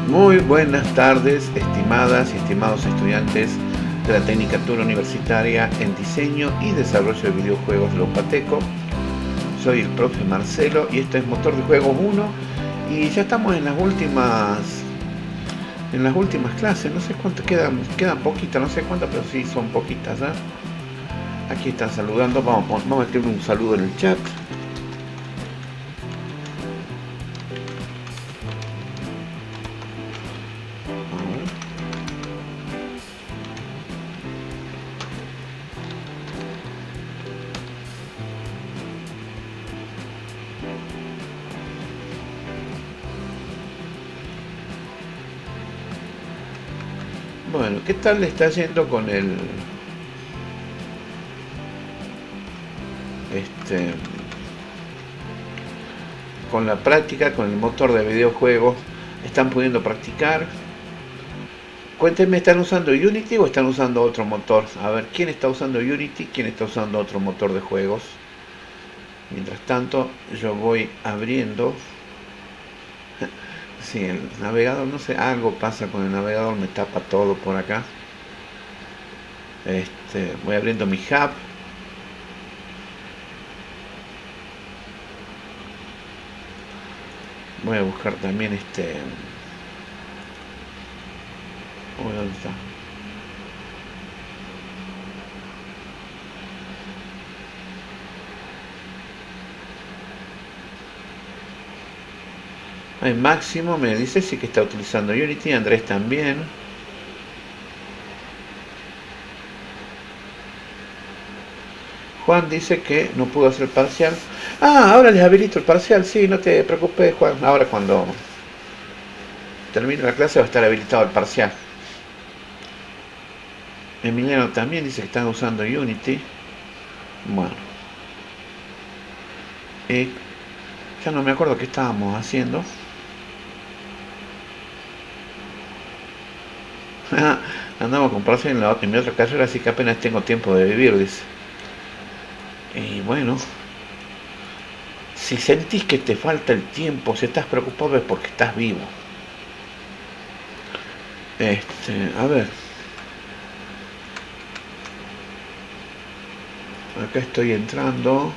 Muy buenas tardes, estimadas y estimados estudiantes de la Tecnicatura Universitaria en Diseño y Desarrollo de Videojuegos de la UPATECO. Soy el profe Marcelo y esto es Motor de Juegos 1 y ya estamos en las últimas clases. No sé cuánto quedan poquitas, no sé cuántas, pero sí son poquitas, ¿eh? Aquí están saludando, vamos a meter un saludo en el chat. Bueno, ¿qué tal le está yendo con este, con la práctica, con el motor de videojuegos? ¿Están pudiendo practicar? Cuéntenme, ¿están usando Unity o están usando otro motor? A ver, ¿quién está usando Unity? ¿Quién está usando otro motor de juegos? Mientras tanto, yo voy abriendo. Sí, el navegador, no sé, algo pasa con el navegador, me tapa todo por acá. Voy abriendo mi hub. Voy a buscar también uy, ¿dónde está? Máximo me dice sí que está utilizando Unity, Andrés también. Juan dice que no pudo hacer el parcial. Ah, ahora les habilito el parcial, sí, no te preocupes, Juan. Ahora cuando termine la clase va a estar habilitado el parcial. Emiliano también dice que están usando Unity. Bueno, ya no me acuerdo qué estábamos haciendo. Andamos con parcial en mi otra carrera, así que apenas tengo tiempo de vivir, dice. Y bueno, si sentís que te falta el tiempo, si estás preocupado es porque estás vivo. A ver, acá estoy entrando.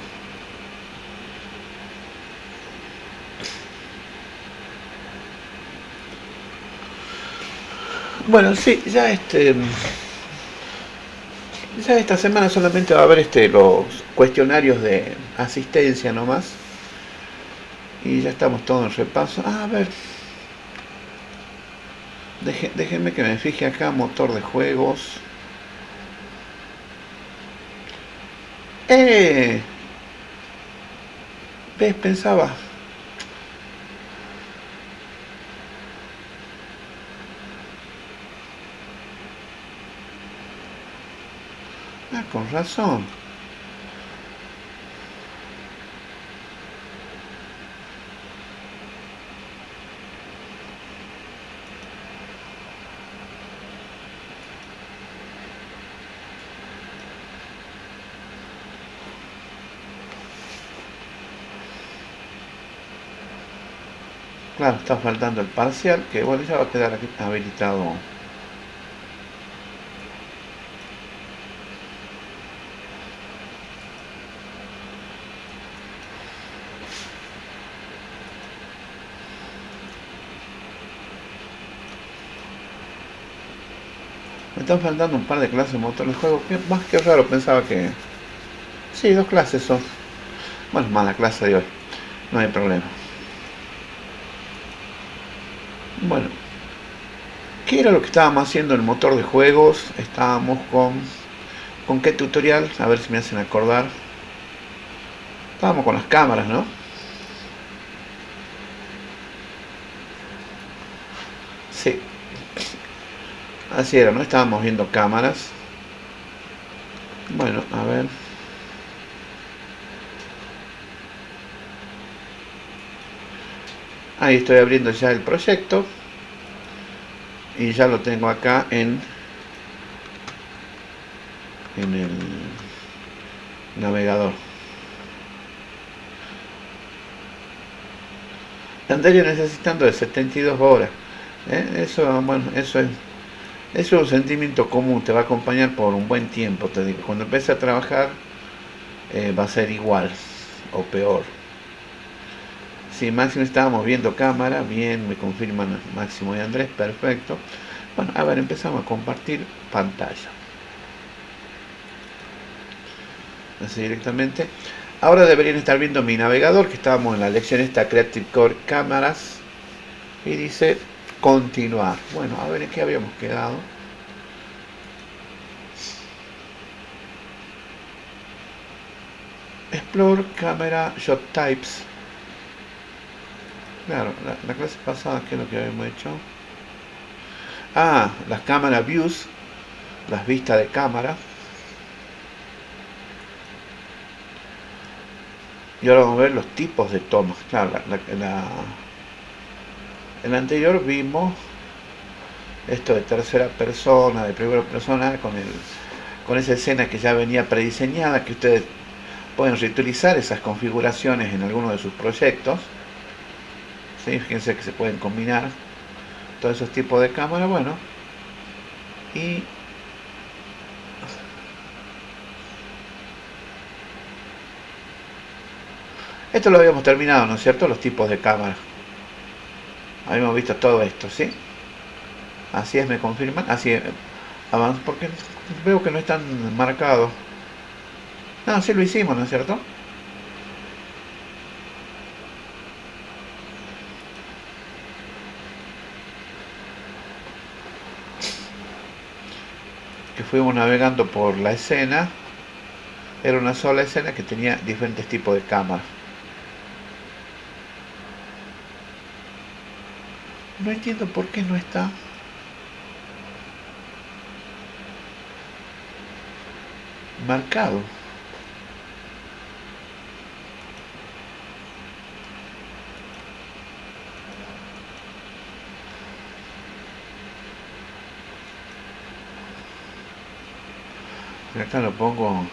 Bueno, sí, ya esta semana solamente va a haber los cuestionarios de asistencia nomás. Y ya estamos todos en repaso. A ver, déjenme que me fije acá, motor de juegos. ¡Eh! ¿Ves? Pensaba. Ah, con razón. Claro, está faltando el parcial, que bueno, ya va a quedar aquí habilitado. Me están faltando un par de clases de motor de juego. Más que raro, pensaba que... Sí, 2 clases son. Bueno, más la clase de hoy. No hay problema. Bueno, ¿qué era lo que estábamos haciendo en el motor de juegos? Estábamos ¿con qué tutorial? A ver si me hacen acordar. Estábamos con las cámaras, ¿no? Sí, así era, ¿no? Estábamos viendo cámaras. Bueno, a ver. Ahí estoy abriendo ya el proyecto. Y ya lo tengo acá en el navegador. Andaría necesitando de 72 horas. Eso, bueno, eso es un sentimiento común, te va a acompañar por un buen tiempo, te digo. Cuando empieces a trabajar va a ser igual o peor. Sí, Máximo, estábamos viendo cámara, bien, me confirman Máximo y Andrés, perfecto. Bueno, a ver, empezamos a compartir pantalla. Así directamente. Ahora deberían estar viendo mi navegador, que estábamos en la lección esta Creative Core Cámaras. Y dice continuar. Bueno, a ver en qué habíamos quedado. Explore Camera Shot Types. Claro, la clase pasada, ¿qué es lo que habíamos hecho? Ah, las cámara views, las vistas de cámara. Y ahora vamos a ver los tipos de tomas. Claro, en la anterior vimos esto de tercera persona, de primera persona, con esa escena que ya venía prediseñada, que ustedes pueden reutilizar esas configuraciones en alguno de sus proyectos. ¿Sí? Fíjense que se pueden combinar todos esos tipos de cámara. Bueno, y esto lo habíamos terminado, ¿no es cierto? Los tipos de cámara. Habíamos visto todo esto, ¿sí? Así es, me confirman. Así es, avanzo porque veo que no están marcados. No, sí lo hicimos, ¿no es cierto? Que fuimos navegando por la escena. Era una sola escena que tenía diferentes tipos de cámara. No entiendo por qué no está marcado. Acá lo pongo.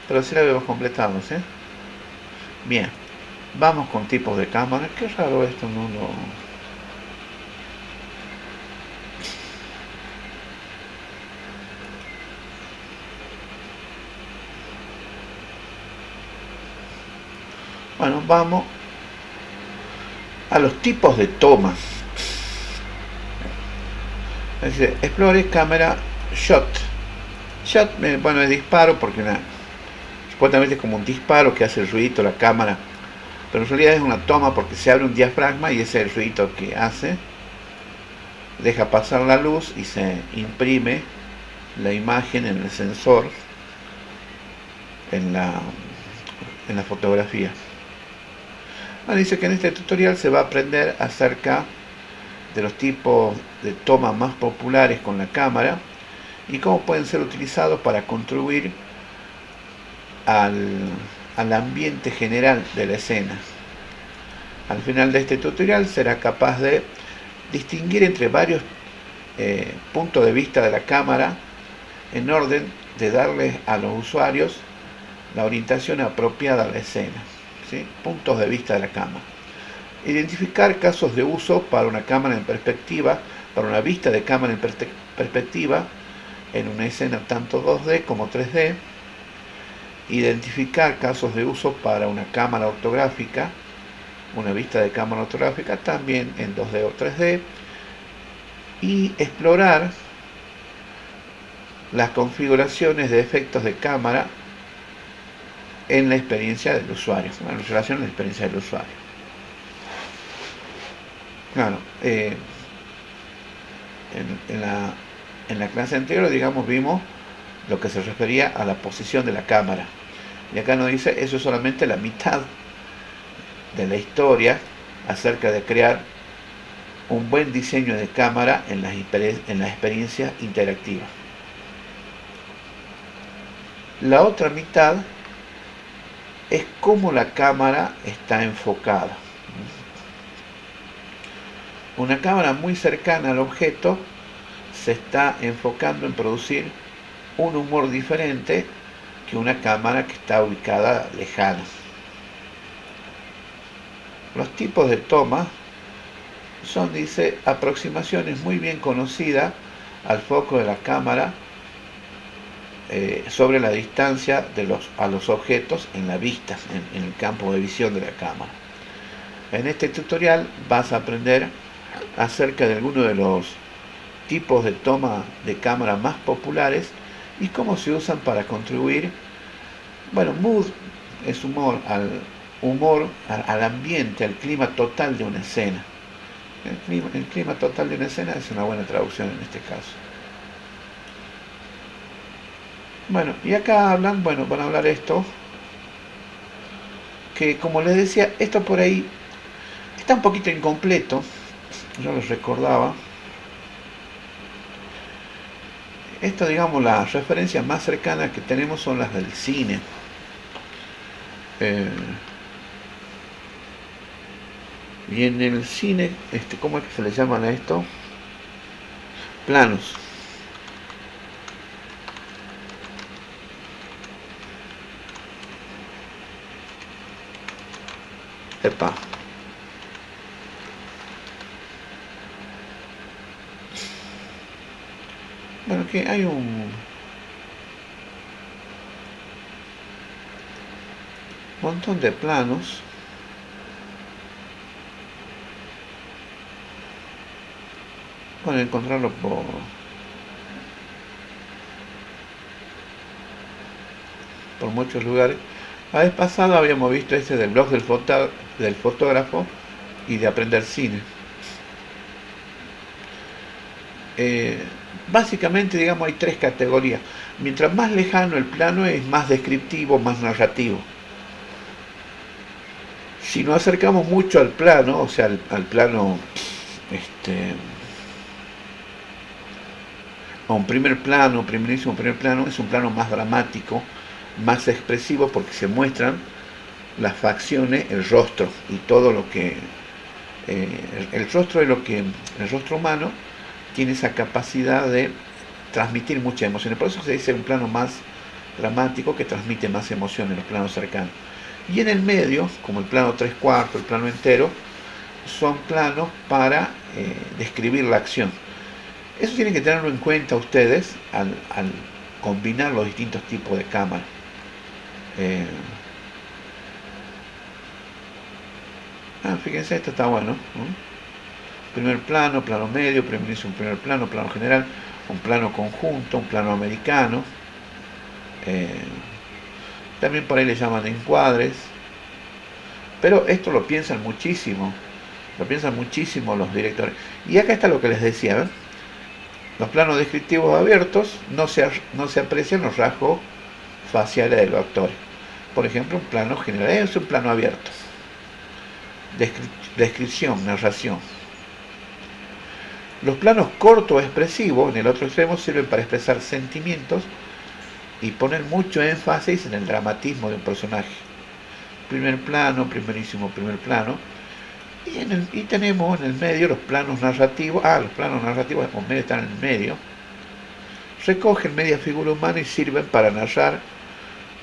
Pero sí lo habíamos completado, ¿sí? Bien. Vamos con tipos de cámara. Qué raro esto, no lo... Bueno, vamos a los tipos de tomas. Es decir, explore cámara shot. Shot, bueno, es disparo porque supuestamente es como un disparo que hace el ruido la cámara, pero en realidad es una toma porque se abre un diafragma y ese es el ruido que hace. Deja pasar la luz y se imprime la imagen en el sensor en la fotografía. Dice que en este tutorial se va a aprender acerca de los tipos de tomas más populares con la cámara y cómo pueden ser utilizados para contribuir al ambiente general de la escena. Al final de este tutorial será capaz de distinguir entre varios puntos de vista de la cámara en orden de darles a los usuarios la orientación apropiada a la escena. ¿Sí? Puntos de vista de la cámara. Identificar casos de uso para una cámara en perspectiva, para una vista de cámara en perspectiva en una escena tanto 2D como 3D. Identificar casos de uso para una cámara ortográfica, una vista de cámara ortográfica también en 2D o 3D. Y explorar las configuraciones de efectos de cámara en la experiencia del usuario, en relación a la experiencia del usuario. Claro, en la clase anterior, digamos, vimos lo que se refería a la posición de la cámara. Y acá nos dice, eso es solamente la mitad de la historia acerca de crear un buen diseño de cámara en las experiencias interactivas. La otra mitad es cómo la cámara está enfocada. Una cámara muy cercana al objeto se está enfocando en producir un humor diferente que una cámara que está ubicada lejana. Los tipos de toma son, dice, aproximaciones muy bien conocidas al foco de la cámara sobre la distancia a los objetos en la vista, en el campo de visión de la cámara. En este tutorial vas a aprender acerca de algunos de los tipos de toma de cámara más populares y cómo se usan para contribuir, bueno, mood es humor al ambiente, al clima total de una escena. El clima total de una escena es una buena traducción en este caso. Bueno, y acá hablan, bueno, van a hablar esto, que como les decía, esto por ahí está un poquito incompleto, yo les recordaba. Esto, digamos, las referencias más cercanas que tenemos son las del cine. Y en el cine, ¿cómo es que se le llaman a esto? Planos. Epa. Bueno, que hay un montón de planos. Bueno, encontrarlo por muchos lugares. La vez pasada habíamos visto este del blog del fotógrafo y de aprender cine. Básicamente, digamos, hay tres categorías. Mientras más lejano el plano es más descriptivo, más narrativo. Si nos acercamos mucho al plano, o sea, al plano, a un primer plano, primerísimo primer plano, es un plano más dramático, más expresivo porque se muestran las facciones, el rostro y todo lo que el rostro es lo que el rostro humano tiene esa capacidad de transmitir muchas emociones. Por eso se dice un plano más dramático que transmite más emociones, los planos cercanos. Y en el medio, como el plano 3/4, el plano entero, son planos para describir la acción. Eso tienen que tenerlo en cuenta ustedes al combinar los distintos tipos de cámara. Fíjense, esto está bueno, ¿no? Primer plano, plano medio, primerísimo primer plano, plano general, un plano conjunto, un plano americano. También por ahí le llaman encuadres. Pero esto lo piensan muchísimo los directores. Y acá está lo que les decía, ¿ven? Los planos descriptivos abiertos no se aprecian los rasgos faciales de los actores. Por ejemplo, un plano general es un plano abierto. Descripción, narración. Los planos cortos expresivos, en el otro extremo, sirven para expresar sentimientos y poner mucho énfasis en el dramatismo de un personaje. Primer plano, primerísimo primer plano. Y tenemos en el medio los planos narrativos. Los planos narrativos en medio están en el medio. Recogen media figura humana y sirven para narrar,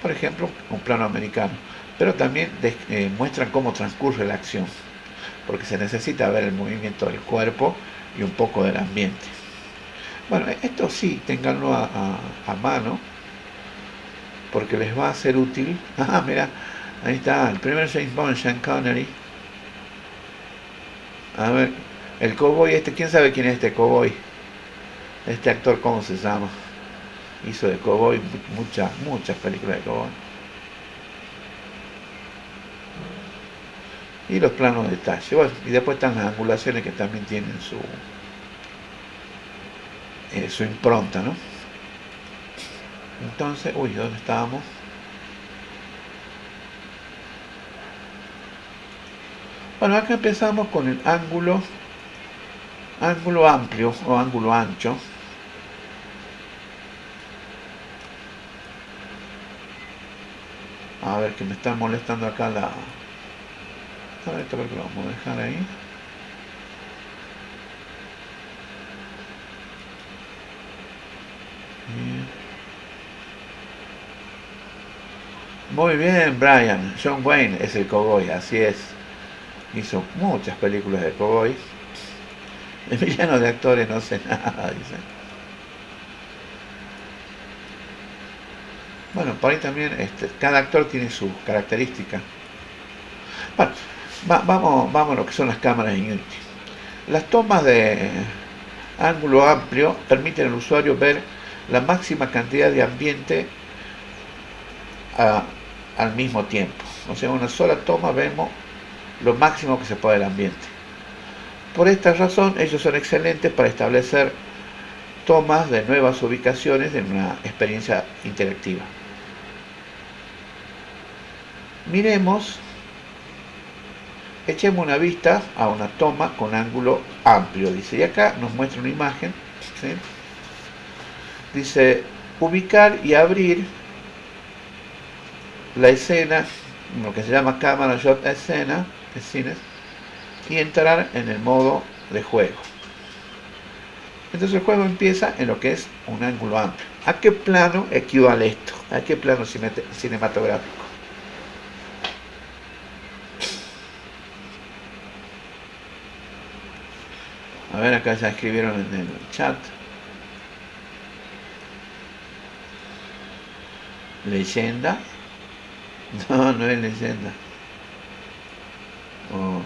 por ejemplo, un plano americano. Pero también muestran cómo transcurre la acción, porque se necesita ver el movimiento del cuerpo y un poco del ambiente. Bueno, esto sí, ténganlo a mano, porque les va a ser útil. Mira, ahí está, el primer James Bond, Sean Connery. A ver, el cowboy ¿quién sabe quién es este cowboy? Este actor, ¿cómo se llama? Hizo de cowboy muchas películas de cowboy. Y los planos de detalle. Bueno, y después están las angulaciones que también tienen su impronta, ¿no? Entonces, ¿dónde estábamos? Bueno, acá empezamos con el ángulo amplio o ángulo ancho. A ver, que me están molestando acá A ver, esto creo que lo vamos a dejar ahí. Muy bien, Brian. John Wayne es el cowboy, así es. Hizo muchas películas de cowboy. Emiliano de actores no sé nada, dice. Bueno, por ahí también cada actor tiene sus características. Bueno, vamos a lo que son las cámaras en Unity. Las tomas de ángulo amplio permiten al usuario ver la máxima cantidad de ambiente al mismo tiempo. O sea, en una sola toma vemos lo máximo que se puede del ambiente. Por esta razón, ellos son excelentes para establecer tomas de nuevas ubicaciones en una experiencia interactiva. Miremos, echemos una vista a una toma con ángulo amplio, dice, y acá nos muestra una imagen, ¿sí? Dice, ubicar y abrir la escena, lo que se llama cámara shot escena, y entrar en el modo de juego. Entonces el juego empieza en lo que es un ángulo amplio. ¿A qué plano equivale esto? ¿A qué plano cinematográfico? A ver, acá ya escribieron en el chat. ¿Leyenda? No, no es leyenda. Oh.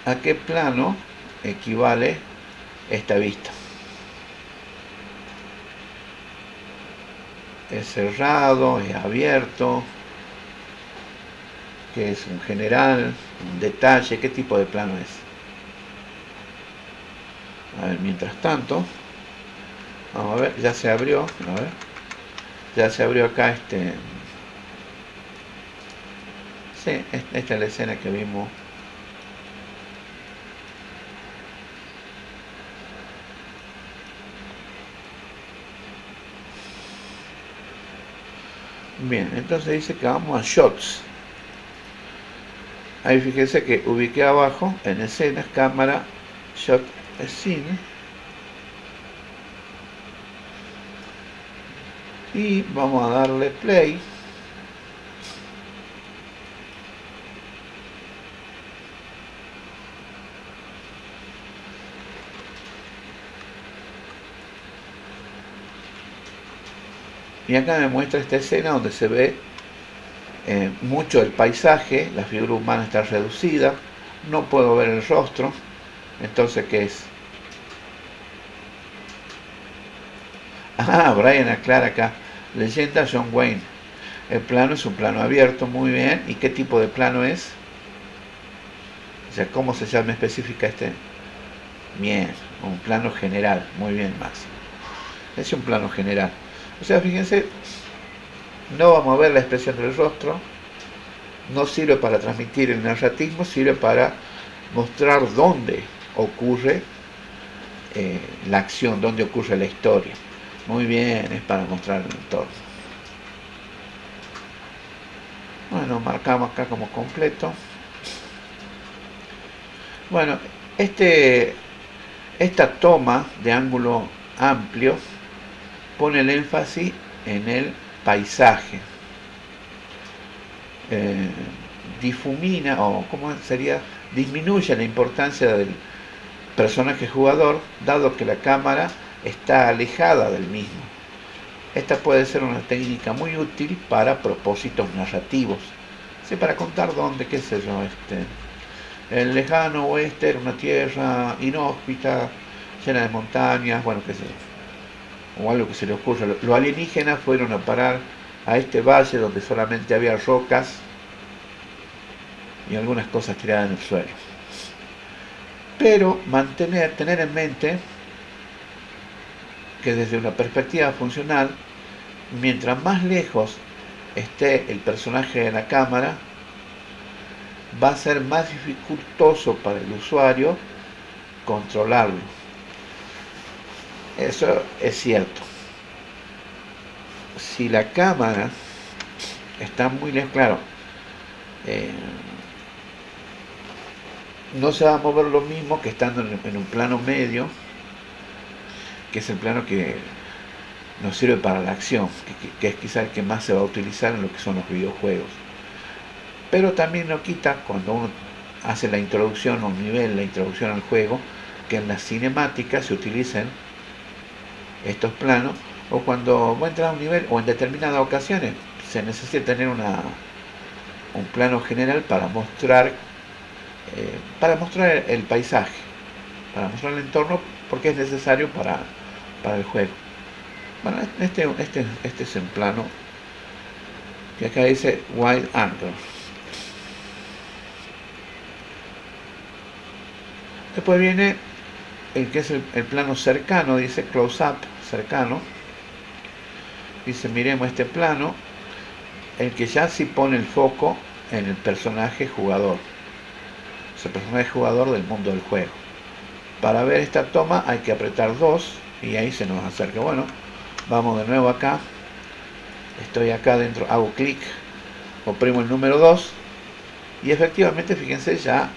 ¿A qué plano equivale esta vista? ¿Es cerrado? ¿Es abierto? ¿Qué es un general? ¿Un detalle? ¿Qué tipo de plano es? A ver, mientras tanto, vamos a ver, ya se abrió, a ver, ya se abrió acá sí, esta es la escena que vimos. Bien, entonces dice que vamos a shots. Ahí fíjense que ubiqué abajo en escenas, cámara, shot, scene. Y vamos a darle play. Y acá me muestra esta escena donde se ve mucho el paisaje, la figura humana está reducida, no puedo ver el rostro. Entonces, ¿qué es? Ah, Brian aclara acá, leyenda John Wayne. El plano es un plano abierto, muy bien. ¿Y qué tipo de plano es? O sea, ¿cómo se llama específica este? Bien, un plano general, muy bien, Máximo. Es un plano general. O sea, fíjense, no vamos a ver la expresión del rostro, no sirve para transmitir el narratismo, sirve para mostrar dónde ocurre la acción, dónde ocurre la historia. Muy bien, es para mostrar el entorno. Bueno, marcamos acá como completo. Bueno, esta toma de ángulo amplio pone el énfasis en el paisaje. Difumina, o ¿cómo sería? Disminuye la importancia del personaje jugador, dado que la cámara está alejada del mismo. Esta puede ser una técnica muy útil para propósitos narrativos. Sí, para contar dónde, qué sé yo, el lejano oeste era una tierra inhóspita, llena de montañas, bueno, qué sé yo, o algo que se le ocurra. Los alienígenas fueron a parar a este valle donde solamente había rocas y algunas cosas tiradas en el suelo. Pero tener en mente que desde una perspectiva funcional, mientras más lejos esté el personaje de la cámara, va a ser más dificultoso para el usuario controlarlo. Eso es cierto. Si la cámara está muy lejos, claro, no se va a mover lo mismo que estando en un plano medio, que es el plano que nos sirve para la acción, que es quizá el que más se va a utilizar en lo que son los videojuegos. pero también no quita cuando uno hace la introducción a un nivel, la introducción al juego, que en las cinemáticas se utilicen estos planos, o cuando va a entrar a un nivel o en determinadas ocasiones se necesita tener un plano general para mostrar el paisaje, para mostrar el entorno, porque es necesario para el juego. Bueno, este es un plano que acá dice wide angle. Después viene el que es el plano cercano, dice close up, cercano. Dice, miremos este plano, el que ya sí pone el foco en el personaje jugador. Es el personaje jugador del mundo del juego. Para ver esta toma hay que apretar 2 y ahí se nos acerca. Bueno, vamos de nuevo acá. Estoy acá dentro, hago clic, oprimo el número 2 y efectivamente, fíjense, ya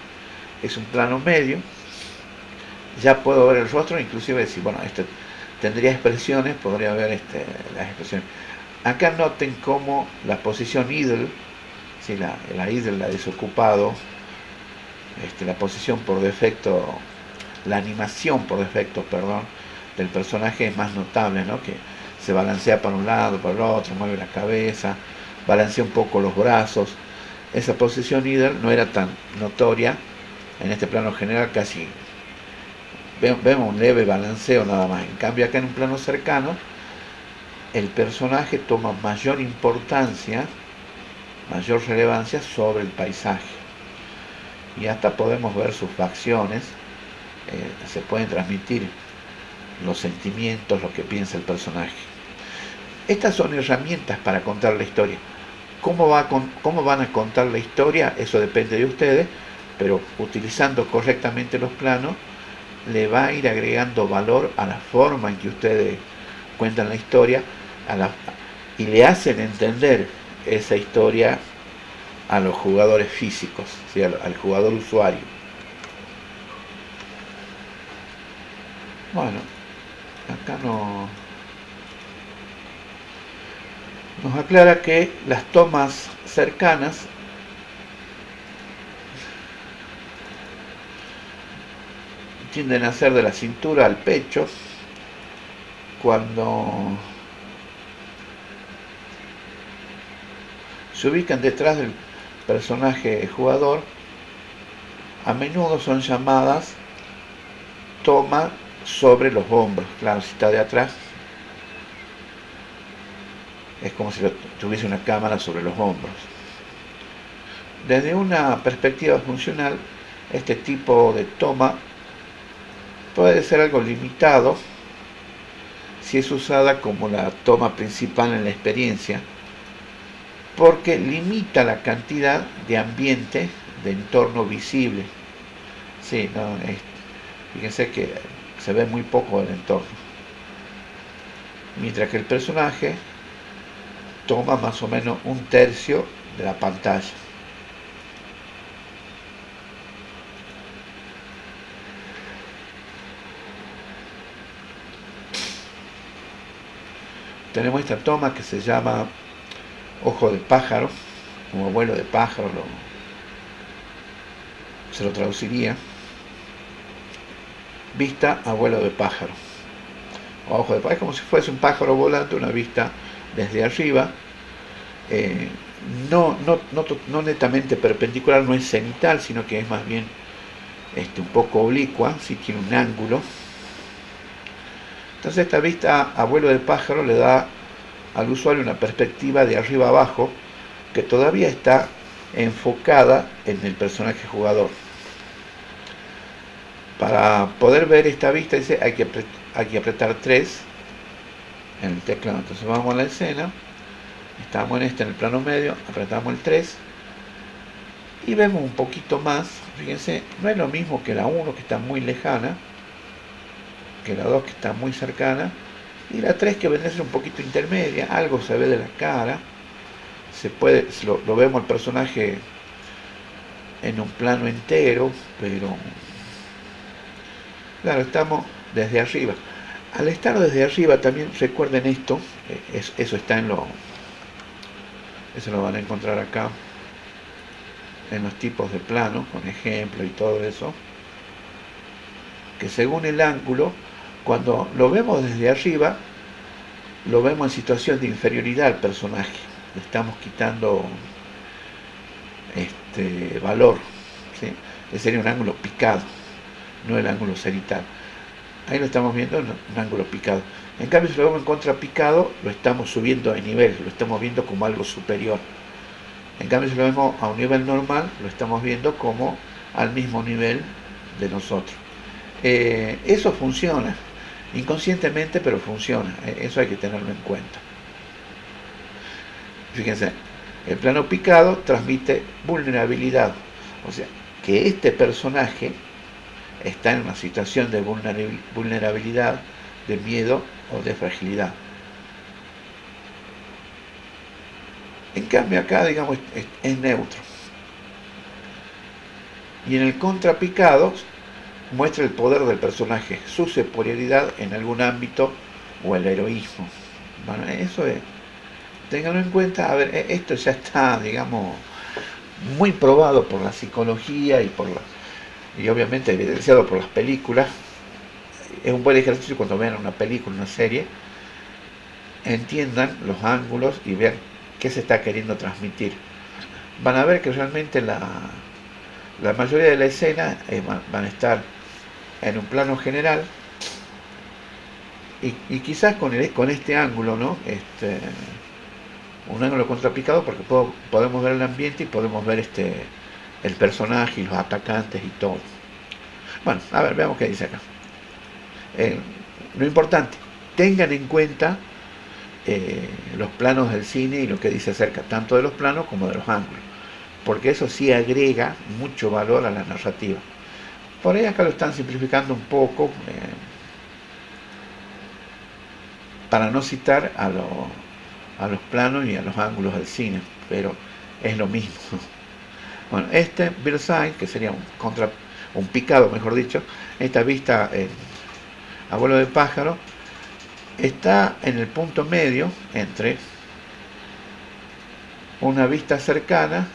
es un plano medio. Ya puedo ver el rostro, inclusive si, bueno, este tendría expresiones, podría ver las expresiones. Acá noten cómo la posición idle, ¿sí? la idle, la desocupado, la posición por defecto, la animación por defecto, perdón, del personaje es más notable, ¿no? Que se balancea para un lado, para el otro, mueve la cabeza, balancea un poco los brazos. Esa posición idle no era tan notoria en este plano general, casi vemos un leve balanceo nada más. En cambio acá en un plano cercano el personaje toma mayor importancia, mayor relevancia sobre el paisaje y hasta podemos ver sus facciones, se pueden transmitir los sentimientos, lo que piensa el personaje. Estas son herramientas para contar la historia. ¿Cómo van a contar la historia? Eso depende de ustedes, pero utilizando correctamente los planos le va a ir agregando valor a la forma en que ustedes cuentan la historia y le hacen entender esa historia a los jugadores físicos, ¿sí? al jugador usuario. Bueno, acá nos aclara que las tomas cercanas tienden a ser de la cintura al pecho. Cuando se ubican detrás del personaje jugador, a menudo son llamadas toma sobre los hombros. Claro, si está de atrás es como si tuviese una cámara sobre los hombros. Desde una perspectiva funcional, este tipo de toma puede ser algo limitado si es usada como la toma principal en la experiencia, porque limita la cantidad de ambiente, de entorno visible. Sí, no, fíjense que se ve muy poco del entorno, mientras que el personaje toma más o menos 1/3 de la pantalla. Tenemos esta toma que se llama ojo de pájaro, como vuelo de pájaro se lo traduciría. Vista a vuelo de pájaro, o ojo de pájaro, es como si fuese un pájaro volante, una vista desde arriba, no netamente perpendicular, no es cenital, sino que es más bien un poco oblicua, si tiene un ángulo. Entonces esta vista a vuelo de pájaro le da al usuario una perspectiva de arriba abajo que todavía está enfocada en el personaje jugador. Para poder ver esta vista, dice, hay que apretar 3 en el teclado. Entonces vamos a la escena, estamos en el plano medio, apretamos el 3 y vemos un poquito más. Fíjense, no es lo mismo que la 1, que está muy lejana, que la 2, que está muy cercana, y la 3, que vendría a ser un poquito intermedia. Algo se ve de la cara, lo vemos el personaje en un plano entero, pero claro, estamos desde arriba. Al estar desde arriba, también recuerden esto, eso está eso lo van a encontrar acá. en los tipos de plano, con ejemplo y todo eso, que según el ángulo, cuando lo vemos desde arriba, lo vemos en situación de inferioridad al personaje. Le estamos quitando valor, ¿sí? Ese sería un ángulo picado, no el ángulo cenital. Ahí lo estamos viendo en un ángulo picado. En cambio, si lo vemos en contrapicado, lo estamos subiendo de nivel, lo estamos viendo como algo superior. En cambio, si lo vemos a un nivel normal, lo estamos viendo como al mismo nivel de nosotros. Eso funciona, inconscientemente, pero funciona. Eso hay que tenerlo en cuenta. Fíjense, el plano picado transmite vulnerabilidad. O sea, que este personaje está en una situación de vulnerabilidad, de miedo o de fragilidad. En cambio acá, digamos, es neutro. Y en el contrapicado muestra el poder del personaje, su superioridad en algún ámbito o el heroísmo. Bueno, eso es. Ténganlo en cuenta. A ver, esto ya está, digamos, muy probado por la psicología y obviamente evidenciado por las películas. Es un buen ejercicio cuando vean una película, una serie, entiendan los ángulos y vean qué se está queriendo transmitir. Van a ver que realmente la mayoría de la escena van a estar en un plano general y quizás con este ángulo, ¿no? Un ángulo contrapicado, porque podemos ver el ambiente y podemos ver el personaje y los atacantes y todo. Bueno, a ver, veamos qué dice acá. Lo importante, tengan en cuenta los planos del cine y lo que dice acerca tanto de los planos como de los ángulos, porque eso sí agrega mucho valor a la narrativa. Por ahí acá lo están simplificando un poco para no citar a los planos y a los ángulos del cine, pero es lo mismo. Bueno, Bird's Eye, que sería un picado, mejor dicho, esta vista a vuelo de pájaro, está en el punto medio entre una vista cercana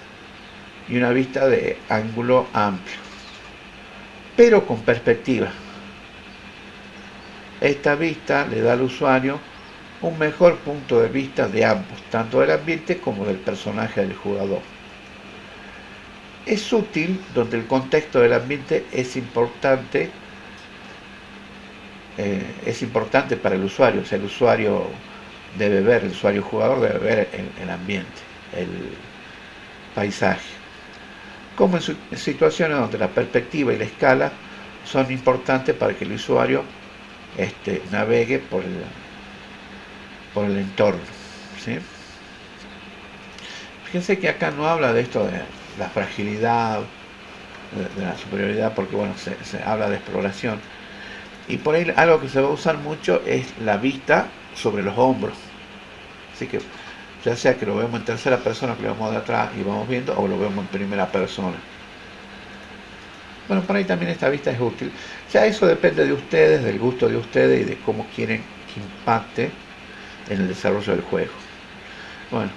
y una vista de ángulo amplio, pero con perspectiva. Esta vista le da al usuario un mejor punto de vista de ambos, tanto del ambiente como del personaje del jugador. Es útil donde el contexto del ambiente es importante para el usuario. O sea, el usuario debe ver, el usuario jugador debe ver el ambiente, el paisaje. Como en situaciones donde la perspectiva y la escala son importantes para que el usuario navegue por el entorno, ¿sí? Fíjense que acá no habla de esto de la fragilidad, de la superioridad, porque bueno, se habla de exploración. Y por ahí algo que se va a usar mucho es la vista sobre los hombros. Así que ya sea que lo vemos en tercera persona, que lo vemos de atrás y vamos viendo, o lo vemos en primera persona. Bueno, por ahí también esta vista es útil. Ya eso depende de ustedes, del gusto de ustedes y de cómo quieren que impacte en el desarrollo del juego. Bueno,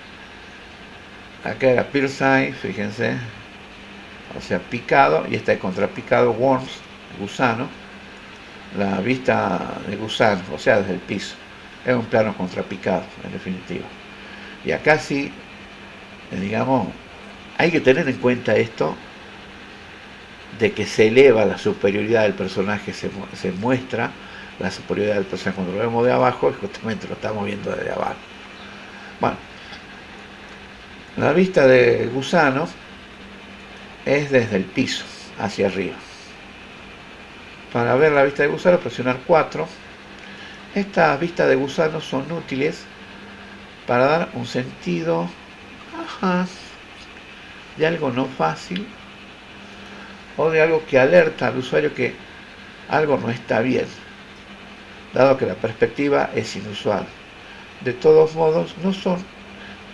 acá era Bird's Eye, fíjense, o sea, picado, y está el contrapicado Worms, gusano, la vista de gusano, o sea, desde el piso. Es un plano contrapicado, en definitiva. Y acá sí, digamos, hay que tener en cuenta esto de que se eleva la superioridad del personaje, se muestra la superioridad del personaje. Cuando lo vemos de abajo, justamente lo estamos viendo desde abajo. Bueno, la vista de gusano es desde el piso hacia arriba. Para ver la vista de gusano, presionar 4. Estas vistas de gusano son útiles para dar un sentido de algo no fácil o de algo que alerta al usuario que algo no está bien, dado que la perspectiva es inusual. De todos modos, no son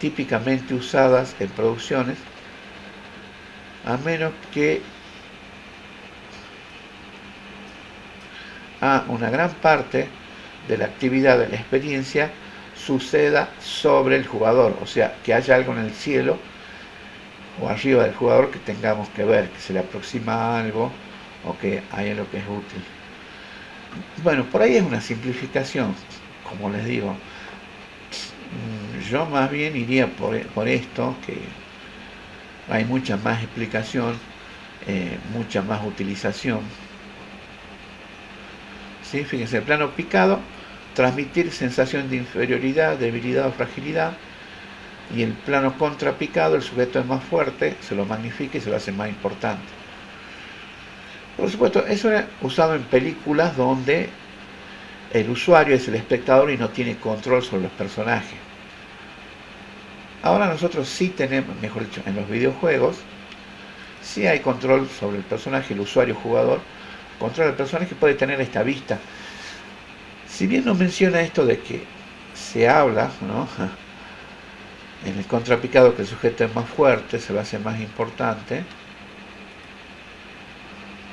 típicamente usadas en producciones, a menos que una gran parte de la actividad de la experiencia suceda sobre el jugador, o sea, que haya algo en el cielo o arriba del jugador que tengamos que ver, que se le aproxima algo o que hay algo que es útil. Bueno, por ahí es una simplificación, como les digo. Yo más bien iría por esto, que hay mucha más explicación, mucha más utilización. ¿Sí? Fíjense, el plano picado, transmitir sensación de inferioridad, debilidad o fragilidad. Y el plano contrapicado, el sujeto es más fuerte, se lo magnifica y se lo hace más importante. Por supuesto, eso era usado en películas donde el usuario es el espectador y no tiene control sobre los personajes. Ahora nosotros sí tenemos, mejor dicho, en los videojuegos, sí hay control sobre el personaje, el usuario jugador, control del personaje puede tener esta vista. Si bien no menciona esto de que se habla, ¿no?, en el contrapicado, que el sujeto es más fuerte, se lo hace más importante,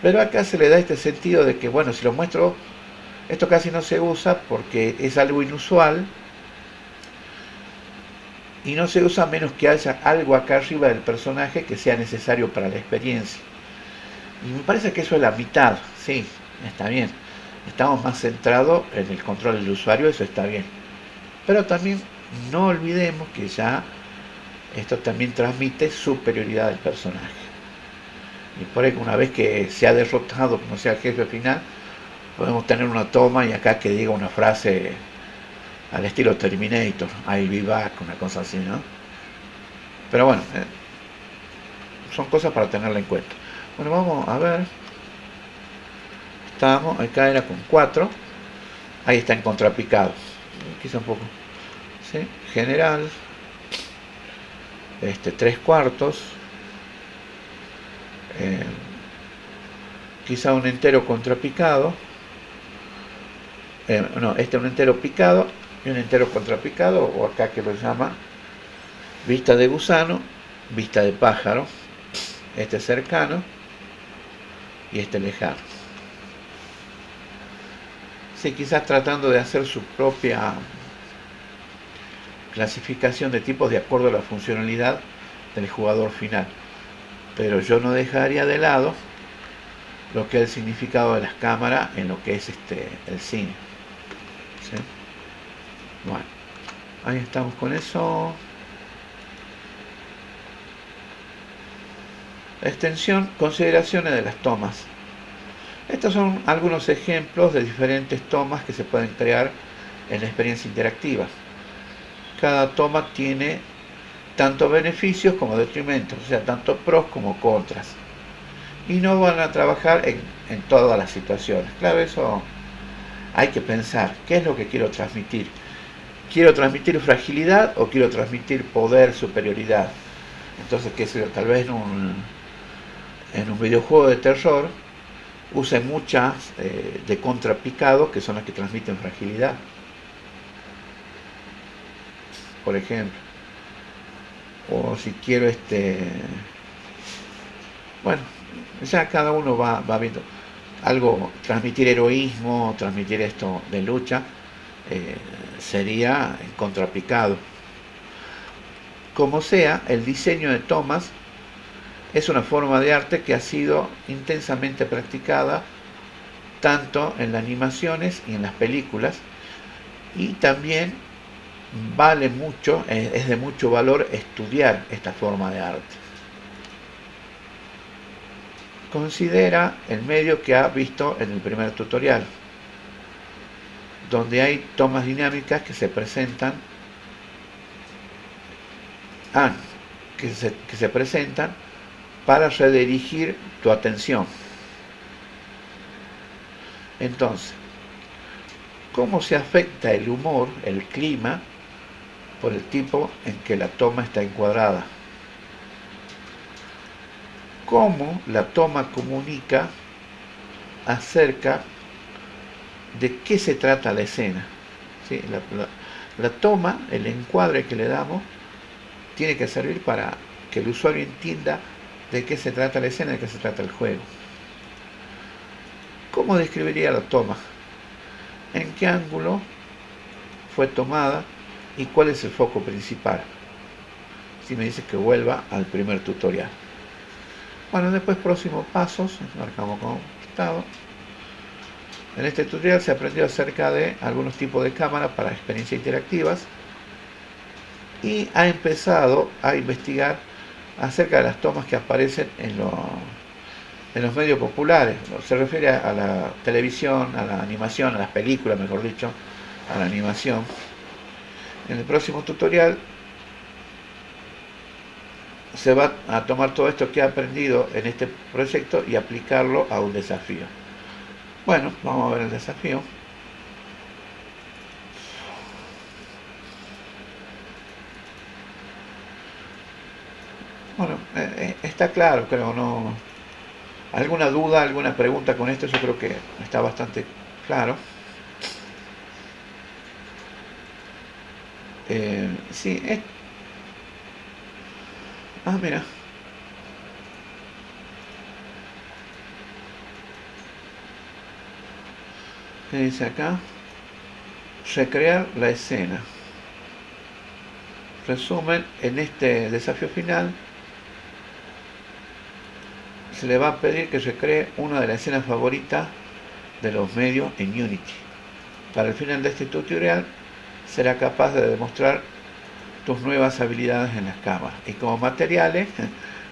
pero acá se le da este sentido de que, bueno, si lo muestro, esto casi no se usa porque es algo inusual y no se usa menos que haya algo acá arriba del personaje que sea necesario para la experiencia. Y me parece que eso es la mitad, sí, está bien. Estamos más centrados en el control del usuario, eso está bien. Pero también no olvidemos que ya esto también transmite superioridad del personaje. Y por ahí, una vez que se ha derrotado, como sea el jefe final, podemos tener una toma y acá que diga una frase al estilo Terminator, I'll be back, una cosa así, ¿no? Pero bueno, son cosas para tenerla en cuenta. Bueno, vamos a ver. Estamos, acá era con 4. Ahí está en contrapicado. Quizá un poco. ¿Sí? General. 3/4. Quizá un entero contrapicado. No, este es un entero picado y un entero contrapicado, o acá que lo llama vista de gusano, vista de pájaro. Este cercano y este lejano. Sí, quizás tratando de hacer su propia clasificación de tipos de acuerdo a la funcionalidad del jugador final. Pero yo no dejaría de lado lo que es el significado de las cámaras en lo que es el cine. ¿Sí? Bueno, ahí estamos con eso. Extensión, consideraciones de las tomas. Estos son algunos ejemplos de diferentes tomas que se pueden crear en la experiencia interactiva. Cada toma tiene tanto beneficios como detrimentos, o sea, tanto pros como contras. Y no van a trabajar en todas las situaciones. Claro, eso hay que pensar, ¿qué es lo que quiero transmitir? ¿Quiero transmitir fragilidad o quiero transmitir poder, superioridad? Entonces, qué sé yo, tal vez en un videojuego de terror use muchas de contrapicado, que son las que transmiten fragilidad, por ejemplo. O si quiero bueno, ya cada uno va viendo algo, transmitir heroísmo, transmitir esto de lucha, sería en contrapicado. Como sea, el diseño de tomas es una forma de arte que ha sido intensamente practicada tanto en las animaciones y en las películas, y también vale mucho, es de mucho valor estudiar esta forma de arte. Considera el medio que ha visto en el primer tutorial, donde hay tomas dinámicas que se presentan, que se presentan para redirigir tu atención. Entonces, ¿cómo se afecta el humor, el clima, por el tipo en que la toma está encuadrada? ¿Cómo la toma comunica acerca de qué se trata la escena? ¿Sí? La toma, el encuadre que le damos, tiene que servir para que el usuario entienda de qué se trata la escena, de qué se trata el juego. ¿Cómo describiría la toma? ¿En qué ángulo fue tomada y cuál es el foco principal? Unity me dice que vuelva al primer tutorial. Bueno, después próximos pasos, marcamos como estado. En este tutorial se aprendió acerca de algunos tipos de cámaras para experiencias interactivas y ha empezado a investigar acerca de las tomas que aparecen en los medios populares. Se refiere a la televisión, a la animación, a las películas, mejor dicho, a la animación. En el próximo tutorial se va a tomar todo esto que ha aprendido en este proyecto y aplicarlo a un desafío. Bueno, vamos a ver el desafío. Bueno, está claro, creo, ¿no? ¿Alguna duda, alguna pregunta con esto? Yo creo que está bastante claro. Sí, mira. ¿Qué dice acá? Recrear la escena. Resumen, en este desafío final se le va a pedir que recree una de las escenas favoritas de los medios en Unity. Para el final de este tutorial será capaz de demostrar tus nuevas habilidades en las cámaras. Y como materiales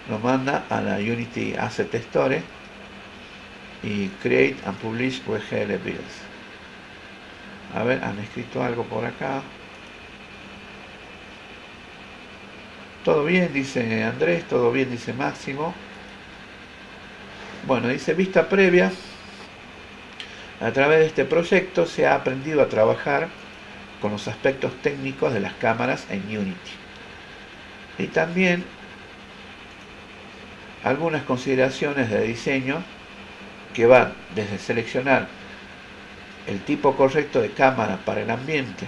lo manda a la Unity Asset Store y Create and Publish WGL Builds. A ver, han escrito algo por acá. Todo bien, dice Andrés, todo bien, dice Máximo. Bueno, dice vista previa. A través de este proyecto se ha aprendido a trabajar con los aspectos técnicos de las cámaras en Unity. Y también algunas consideraciones de diseño que van desde seleccionar el tipo correcto de cámara para el ambiente.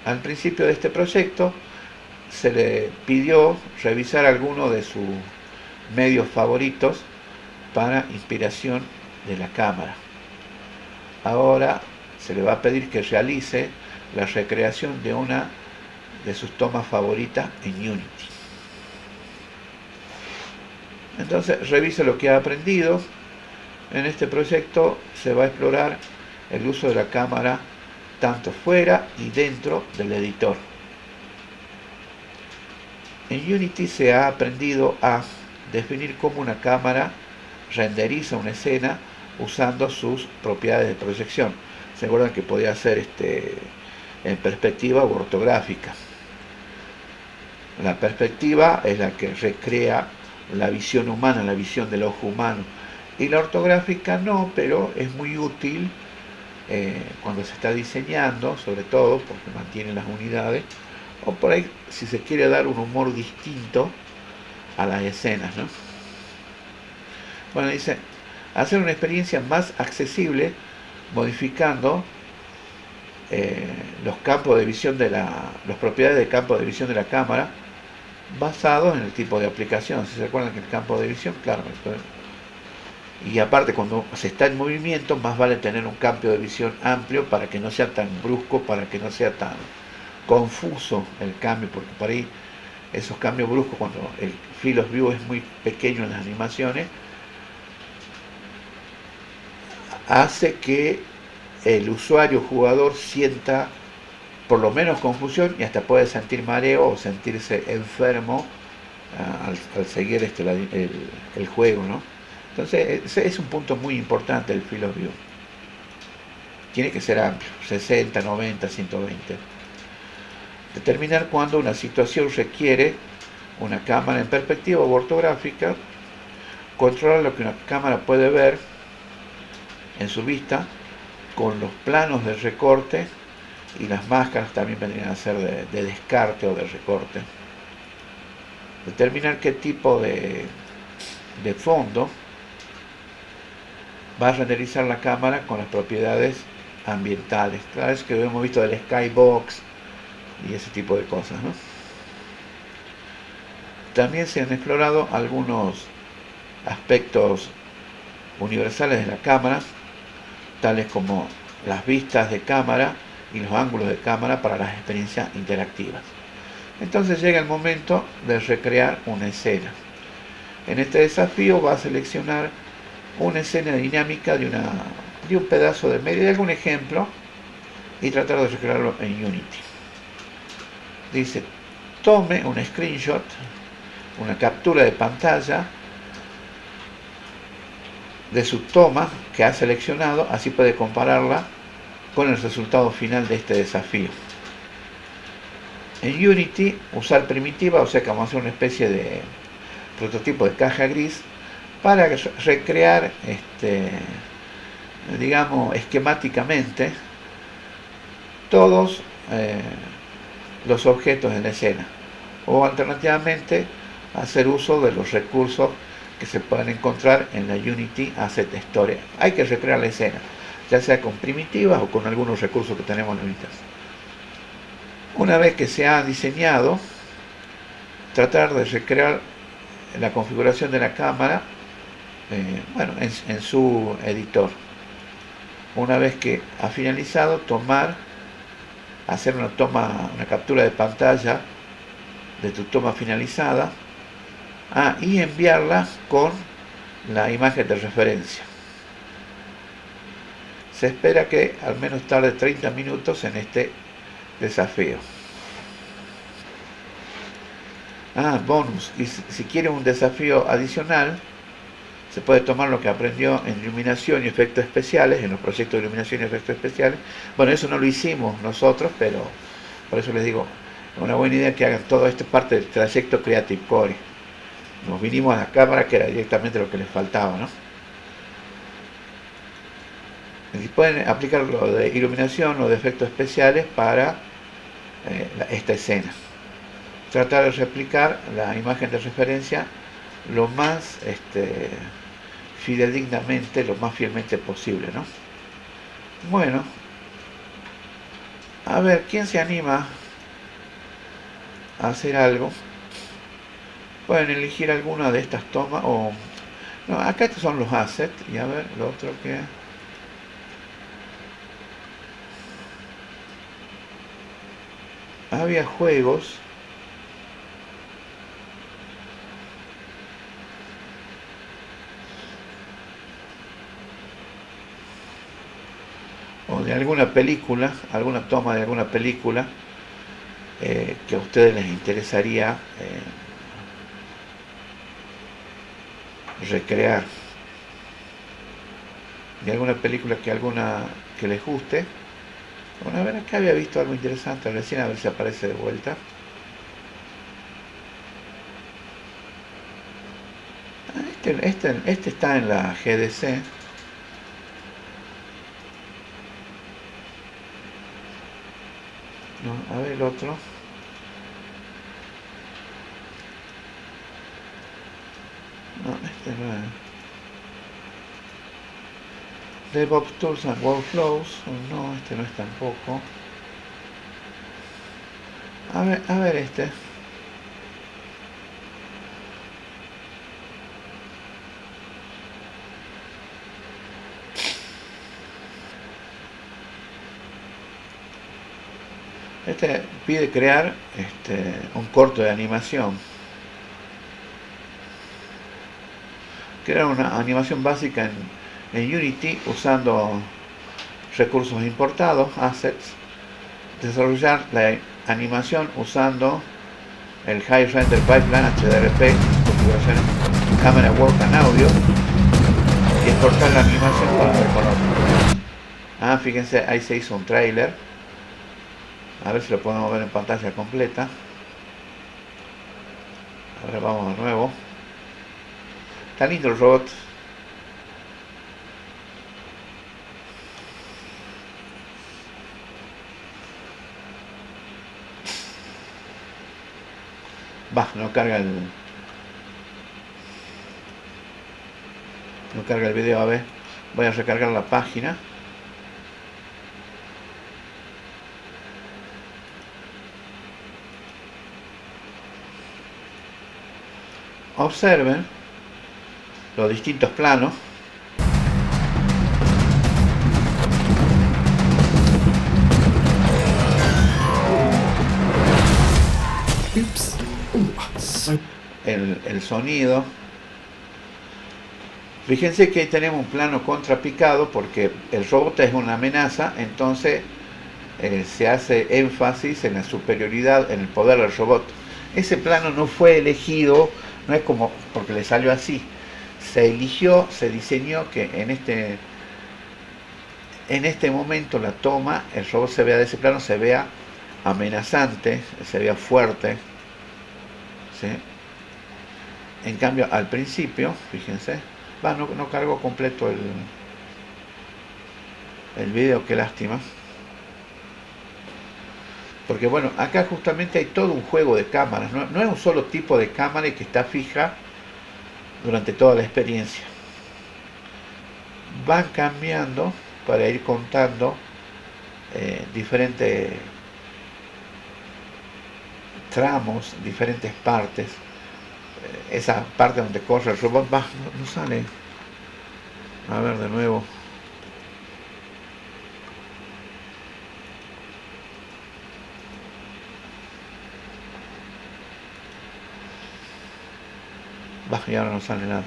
Al principio de este proyecto se le pidió revisar algunos de sus medios favoritos para inspiración de la cámara. Ahora se le va a pedir que realice la recreación de una de sus tomas favoritas en Unity. Entonces revise lo que ha aprendido. En este proyecto se va a explorar el uso de la cámara tanto fuera y dentro del editor. En Unity se ha aprendido a definir cómo una cámara renderiza una escena usando sus propiedades de proyección. Se acuerdan que podía ser en perspectiva u ortográfica. La perspectiva es la que recrea la visión humana, la visión del ojo humano. Y la ortográfica no, pero es muy útil cuando se está diseñando, sobre todo porque mantiene las unidades, o por ahí si se quiere dar un humor distinto a las escenas, ¿no? Bueno, dice, hacer una experiencia más accesible modificando los campos de visión las propiedades del campo de visión de la cámara basados en el tipo de aplicación. Si se acuerdan que el campo de visión, claro, y aparte cuando se está en movimiento más vale tener un campo de visión amplio para que no sea tan brusco, para que no sea tan confuso el cambio, porque por ahí esos cambios bruscos cuando el field of view es muy pequeño en las animaciones hace que el usuario jugador sienta por lo menos confusión y hasta puede sentir mareo o sentirse enfermo al seguir el juego, ¿no? Entonces ese es un punto muy importante del field of view. Tiene que ser amplio, 60, 90, 120. Determinar cuándo una situación requiere una cámara en perspectiva o ortográfica, controlar lo que una cámara puede ver en su vista con los planos de recorte, y las máscaras también vendrían a ser de descarte o de recorte. Determinar qué tipo de fondo va a renderizar la cámara con las propiedades ambientales. Claro, es que hemos visto del skybox y ese tipo de cosas, ¿no? También se han explorado algunos aspectos universales de la cámara, tales como las vistas de cámara y los ángulos de cámara para las experiencias interactivas. Entonces llega el momento de recrear una escena. En este desafío va a seleccionar una escena dinámica de un pedazo de medio, de algún ejemplo, y tratar de recrearlo en Unity. Dice, tome un screenshot, una captura de pantalla de su toma que ha seleccionado, así puede compararla con el resultado final de este desafío. En Unity, usar primitiva, o sea que vamos a hacer una especie de prototipo de caja gris para recrear, digamos, esquemáticamente todos los objetos en la escena, o alternativamente hacer uso de los recursos que se pueden encontrar en la Unity Asset Store. Hay que recrear la escena, ya sea con primitivas o con algunos recursos que tenemos en Unity. Una vez que se ha diseñado, tratar de recrear la configuración de la cámara en su editor. Una vez que ha finalizado, hacer una captura de pantalla de tu toma finalizada y enviarla con la imagen de referencia. Se espera que al menos tarde 30 minutos en este desafío. Bonus, y si quiere un desafío adicional, se puede tomar lo que aprendió en iluminación y efectos especiales, en los proyectos de iluminación y efectos especiales. Bueno, eso no lo hicimos nosotros, pero por eso les digo, es una buena idea que hagan toda esta parte del trayecto Creative Core. Nos vinimos a la cámara, que era directamente lo que les faltaba, ¿no? Y pueden aplicar lo de iluminación o de efectos especiales para esta escena. Tratar de replicar la imagen de referencia lo más fidedignamente, lo más fielmente posible, ¿no? Bueno, a ver, ¿quién se anima a hacer algo? Pueden elegir alguna de estas tomas no, acá estos son los assets, y a ver, lo otro que había juegos o de alguna película, alguna toma de alguna película que a ustedes les interesaría recrear, de alguna película que les guste. Bueno, a ver, acá había visto algo interesante recién, a ver si aparece de vuelta. Este está en la GDC. No, a ver el otro. No, este no es. DevOps Tools and Workflows. No, este no es tampoco. A ver este. Este pide crear un corto de animación. Crear una animación básica en Unity usando recursos importados, assets. Desarrollar la animación usando el High Render Pipeline HDRP, configuraciones Camera Work and Audio, y exportar la animación con otro. Fíjense, ahí se hizo un trailer. A ver si lo podemos ver en pantalla completa. Ahora vamos de nuevo. Está lindo el robot. No carga el video. A ver, voy a recargar la página. Observen los distintos planos. el sonido. Fíjense que ahí tenemos un plano contrapicado porque el robot es una amenaza, entonces se hace énfasis en la superioridad, en el poder del robot. Ese plano no fue elegido, no es como porque le salió así. Se eligió, se diseñó que en este momento la toma, el robot se vea de ese plano, se vea amenazante, se vea fuerte, ¿sí? En cambio, al principio, fíjense, no cargó completo el video, qué lástima. Porque bueno, acá justamente hay todo un juego de cámaras, no es un solo tipo de cámara y que está fija durante toda la experiencia. Van cambiando para ir contando diferentes tramos, diferentes partes. Esa parte donde corre el robot no sale. A ver de nuevo. Y ahora no sale nada.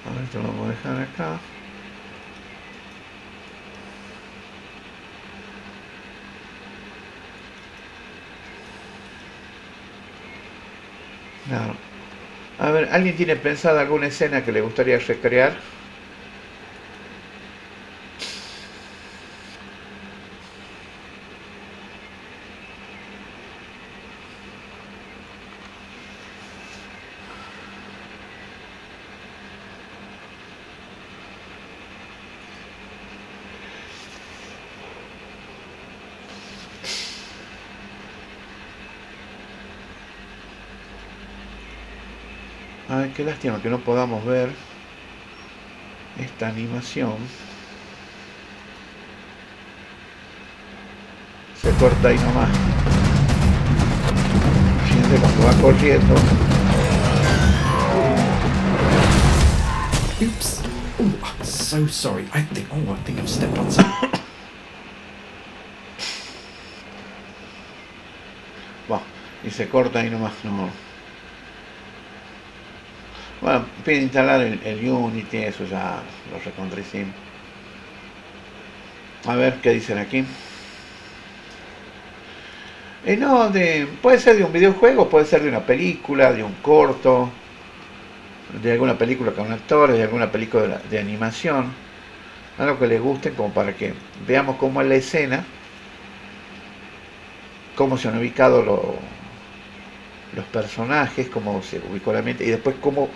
A ver, esto lo vamos a dejar acá. Claro. A ver, ¿alguien tiene pensada alguna escena que le gustaría recrear? Ay, qué lástima que no podamos ver esta animación. Se corta ahí nomás. Fíjense cuando va corriendo. Oops. Oh, I'm so sorry. I think I've stepped on something. Bueno, y se corta ahí nomás. No. Bueno, pide instalar el Unity, eso ya lo recontricimos. A ver qué dicen aquí. No, puede ser de un videojuego, puede ser de una película, de un corto, de alguna película con actores, de alguna película de animación, algo que les guste, como para que veamos cómo es la escena, cómo se han ubicado los personajes, cómo se ubicó la mente y después cómo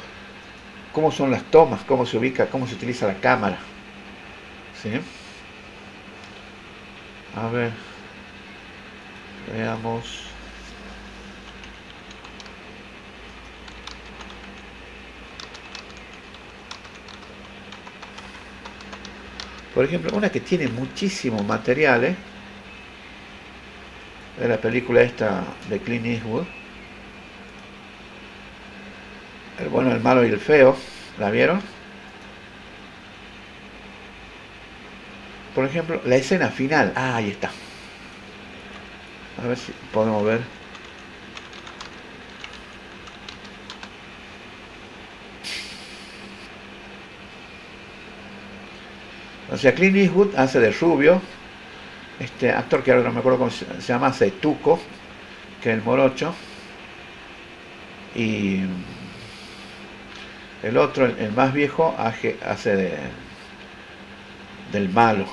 son las tomas, cómo se ubica, cómo se utiliza la cámara. ¿Sí? A ver, veamos. Por ejemplo, una que tiene muchísimo material, es la película esta de Clint Eastwood, El bueno, el malo y el feo. ¿La vieron? Por ejemplo, la escena final. Ah, ahí está. A ver si podemos ver. O sea, Clint Eastwood hace de rubio. Este actor que ahora no me acuerdo cómo se llama, hace Tuco, que es el morocho. Y el otro, el más viejo, hace del malo.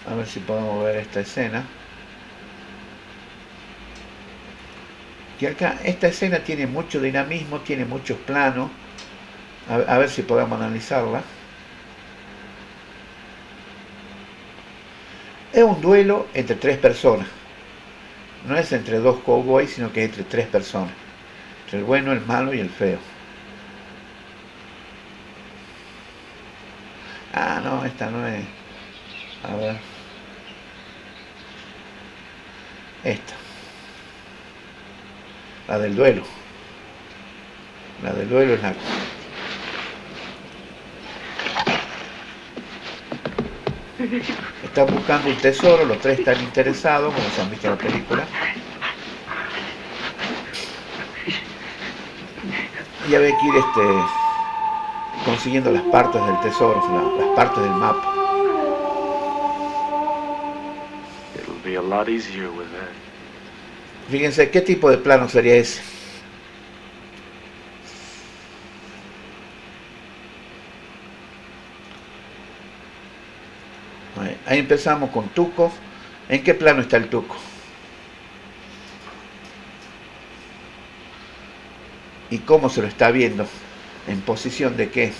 A ver si podemos ver esta escena. Y acá, esta escena tiene mucho dinamismo, tiene muchos planos. A ver si podemos analizarla. Es un duelo entre tres personas. No es entre dos cowboys, sino que es entre tres personas. Entre el bueno, el malo y el feo. Ah, no, esta no es. A ver. Esta. La del duelo. La del duelo es la... Están buscando un tesoro, los tres están interesados, como se han visto en la película. Y había que ir consiguiendo las partes del tesoro, las partes del mapa. It'll be a lot easier with that. Fíjense, ¿qué tipo de plano sería ese? Ahí empezamos con Tuco. ¿En qué plano está el Tuco? ¿Y cómo se lo está viendo? ¿En posición de qué?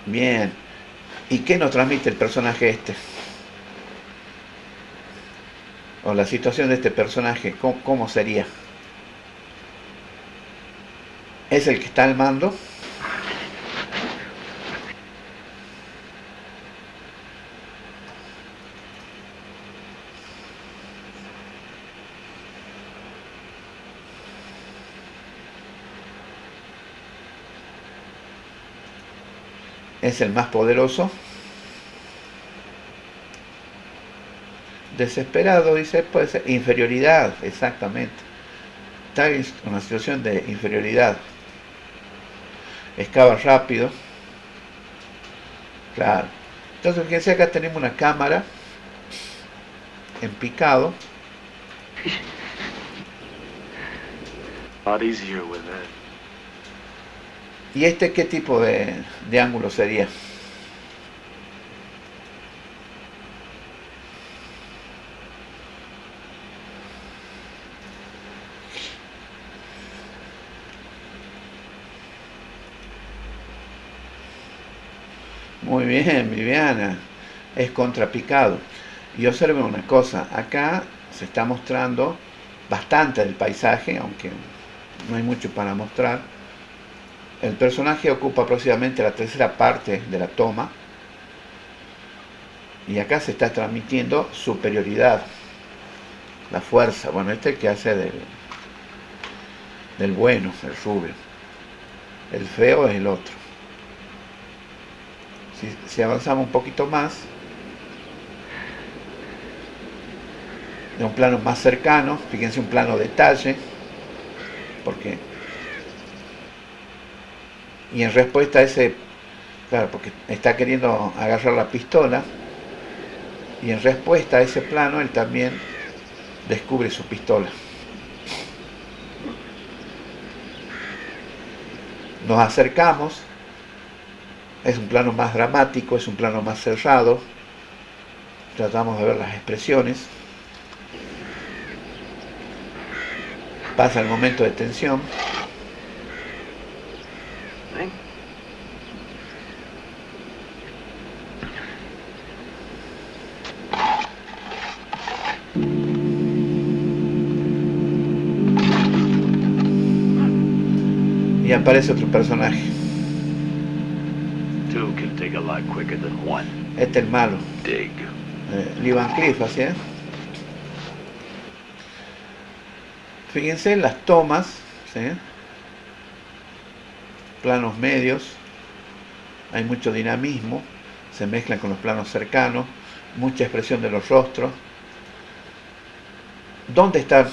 Bien. ¿Y qué nos transmite el personaje este? O la situación de este personaje, ¿cómo sería? ¿Es el que está al mando? ¿Es el más poderoso? Desesperado, dice, puede ser inferioridad, exactamente. Está en una situación de inferioridad. Excava rápido. Claro. Entonces, fíjense, acá tenemos una cámara en picado. A lot easier with that. ¿Y qué tipo de ángulo sería? Muy bien, Viviana. Es contrapicado. Y observen una cosa. Acá se está mostrando bastante del paisaje, aunque no hay mucho para mostrar. El personaje ocupa aproximadamente la tercera parte de la toma. Y acá se está transmitiendo superioridad. La fuerza. Bueno, este es el que hace del bueno, el rubio. El feo es el otro. Si avanzamos un poquito más, de un plano más cercano, fíjense un plano detalle, porque y en respuesta a ese, claro, porque está queriendo agarrar la pistola, y en respuesta a ese plano él también descubre su pistola. Nos acercamos, es un plano más dramático, es un plano más cerrado, tratamos de ver las expresiones. Pasa el momento de tensión. Y aparece otro personaje. Two can dig a lot quicker than one. Este es el malo. Dig. Lee Van Cleef, así es. Fíjense en las tomas, ¿sí? Planos medios, hay mucho dinamismo, se mezclan con los planos cercanos, mucha expresión de los rostros. ¿Dónde están?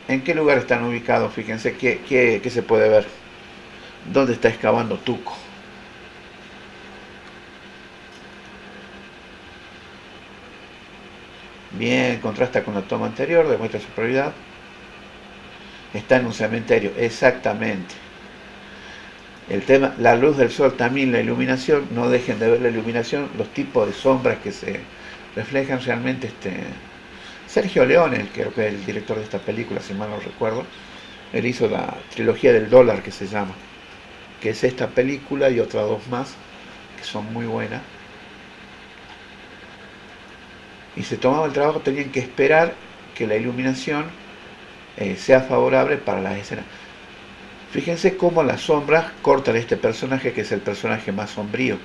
¿En qué lugar están ubicados? Fíjense qué se puede ver. ¿Dónde está excavando Tuco? Bien, contrasta con la toma anterior, demuestra superioridad. Está en un cementerio, exactamente. El tema, la luz del sol, también la iluminación, no dejen de ver la iluminación, los tipos de sombras que se reflejan realmente. Sergio Leone, creo que es el director de esta película, si mal no recuerdo, él hizo la trilogía del dólar, que se llama, que es esta película y otras dos más, que son muy buenas. Y se tomaba el trabajo, tenían que esperar que la iluminación sea favorable para las escenas. Fíjense cómo las sombras cortan este personaje, que es el personaje más sombrío.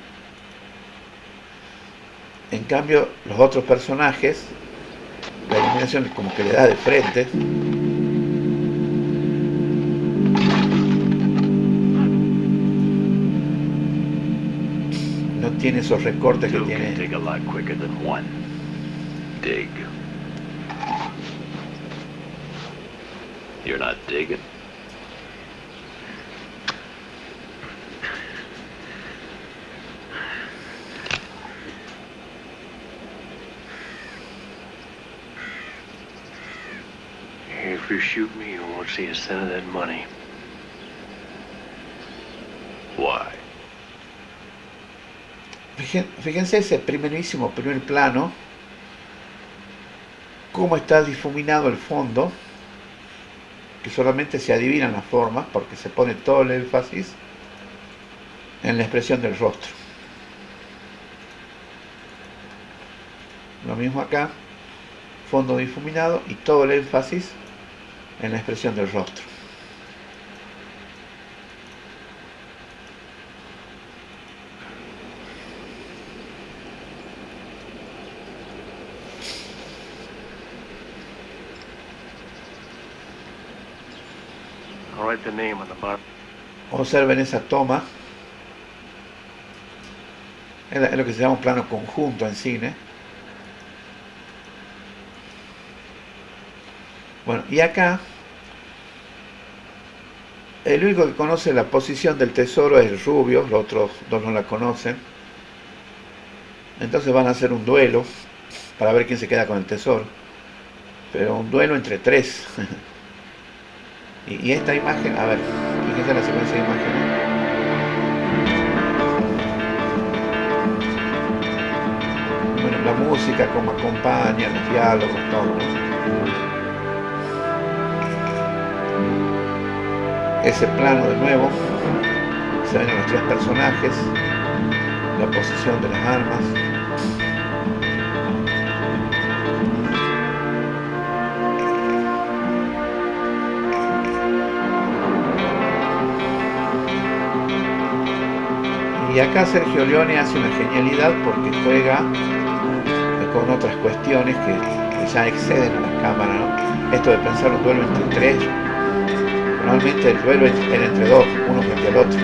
En cambio, los otros personajes, la iluminación como que le da de frente. No tiene esos recortes que Two can tiene. dig a lot quicker than one. Dig. You're not digging. If you shoot me, you won't see a cent of that money. Why? Fíjense ese primerísimo primer plano, cómo está difuminado el fondo, que solamente se adivinan las formas porque se pone todo el énfasis en la expresión del rostro. Lo mismo acá, fondo difuminado y todo el énfasis en la expresión del rostro. I'll write the name on the bottom. Observen esa toma. Es lo que se llama un plano conjunto en cine. Bueno, y acá el único que conoce la posición del tesoro es el rubio, los otros dos no la conocen. Entonces van a hacer un duelo para ver quién se queda con el tesoro. Pero un duelo entre tres. Y esta imagen, a ver, fíjense la secuencia de imágenes. Bueno, la música, cómo acompaña, los diálogos, todo. Ese plano de nuevo, se ven a los tres personajes, la posición de las armas. Y acá Sergio Leone hace una genialidad porque juega con otras cuestiones que ya exceden a la cámara, ¿no? Esto de pensar un duelo entre tres, normalmente el duelo era entre dos, uno frente al otro.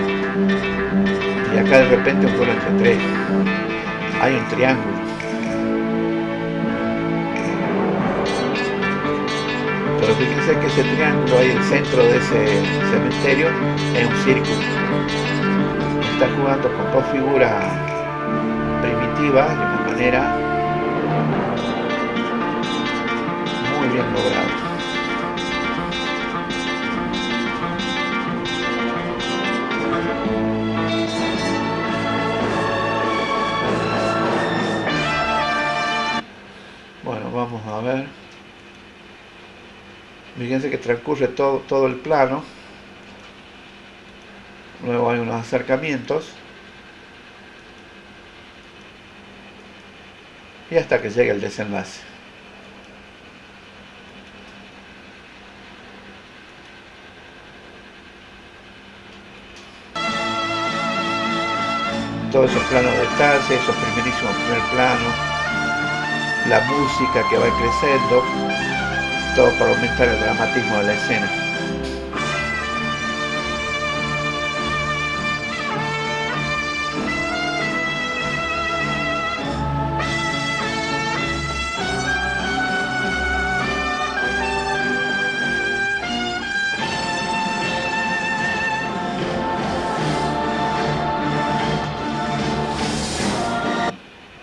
Y acá de repente un duelo entre tres. Hay un triángulo. Pero fíjense que ese triángulo ahí, el centro de ese cementerio, es un círculo. Está jugando con dos figuras primitivas de una manera muy bien lograda. Bueno, vamos a ver. Fíjense que transcurre todo el plano. Luego hay unos acercamientos. Y hasta que llegue el desenlace. Todos esos planos de detalle, esos primerísimos primer planos, la música que va creciendo, todo para aumentar el dramatismo de la escena.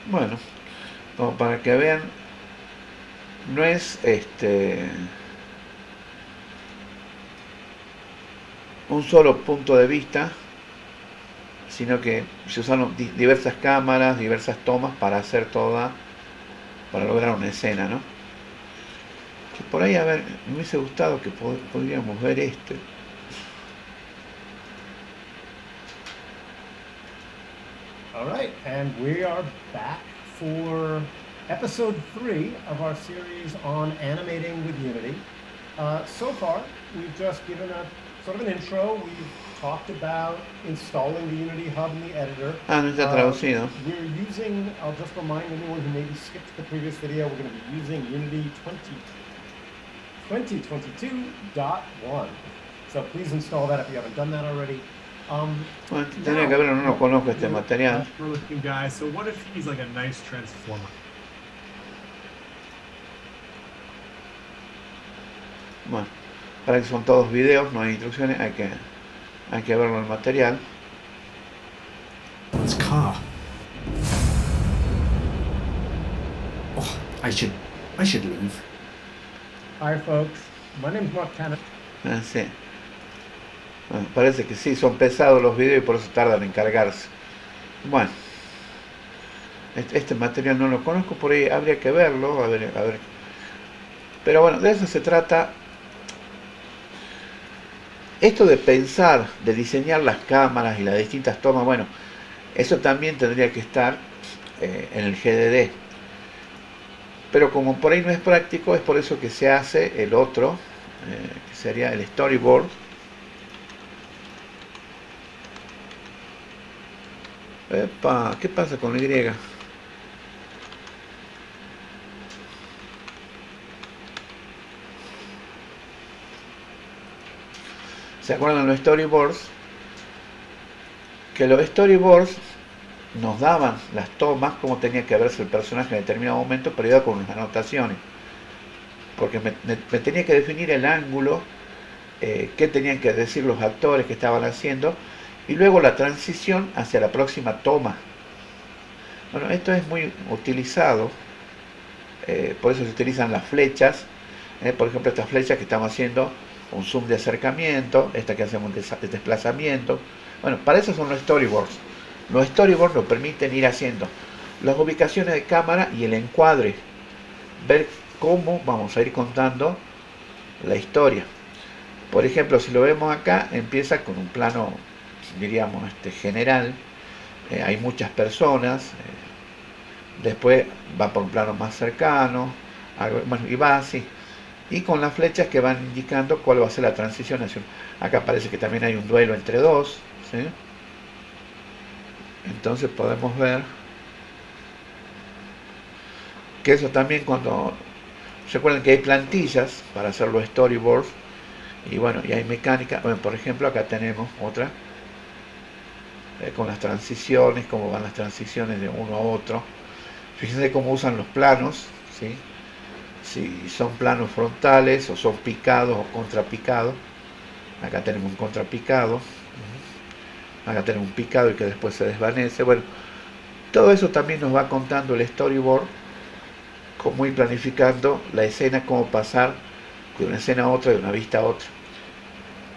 Bueno, como para que vean, no es un solo punto de vista, sino que se usaron diversas cámaras, diversas tomas para lograr una escena, ¿no? Que por ahí, a ver, me hubiese gustado que podríamos ver este. All right, and we are back for episode 3 of our series on animating with Unity. So far, we've just given a sort of an intro. We've talked about installing the Unity Hub in the editor. Ah, no está traducido. We're using, I'll just remind anyone who maybe skipped the previous video, we're going to be using Unity 2022.1. So please install that if you haven't done that already. Bueno, tendría que verlo, no conozco este material. We're looking guy. So what if he's like a nice transformer? Bueno, para que son todos videos, no hay instrucciones, hay que verlo en el material. It's car. Oh, I should leave. Hi folks, my name's Mark Tanner. Ah, sí. Bueno, parece que sí, son pesados los videos y por eso tardan en cargarse. Bueno, este material no lo conozco, por ahí habría que verlo, a ver. Pero bueno, de eso se trata. Esto de pensar, de diseñar las cámaras y las distintas tomas, bueno, eso también tendría que estar en el GDD. Pero como por ahí no es práctico, es por eso que se hace el otro, que sería el storyboard. Epa, ¿qué pasa con Y? ¿Se acuerdan los storyboards? Que los storyboards nos daban las tomas, cómo tenía que verse el personaje en determinado momento, pero iba con unas anotaciones. Porque me tenía que definir el ángulo, qué tenían que decir los actores que estaban haciendo, y luego la transición hacia la próxima toma. Bueno, esto es muy utilizado, por eso se utilizan las flechas, por ejemplo estas flechas que estamos haciendo un zoom de acercamiento, esta que hacemos de desplazamiento. Bueno, para eso son los storyboards. Los storyboards nos permiten ir haciendo las ubicaciones de cámara y el encuadre, ver cómo vamos a ir contando la historia. Por ejemplo, si lo vemos acá, empieza con un plano, diríamos, general, hay muchas personas, después va por un plano más cercano, bueno, y va así, y con las flechas que van indicando cuál va a ser la transición. Acá parece que también hay un duelo entre dos, ¿sí? Entonces podemos ver que eso también, cuando recuerden que hay plantillas para hacer los storyboards, y bueno, y hay mecánica. Bueno, por ejemplo, acá tenemos otra con las transiciones, cómo van las transiciones de uno a otro. Fíjense cómo usan los planos, ¿sí? Si son planos frontales o son picados o contrapicados. Acá tenemos un contrapicado, acá tenemos un picado y que después se desvanece. Bueno, todo eso también nos va contando el storyboard, cómo ir planificando la escena, cómo pasar de una escena a otra, de una vista a otra.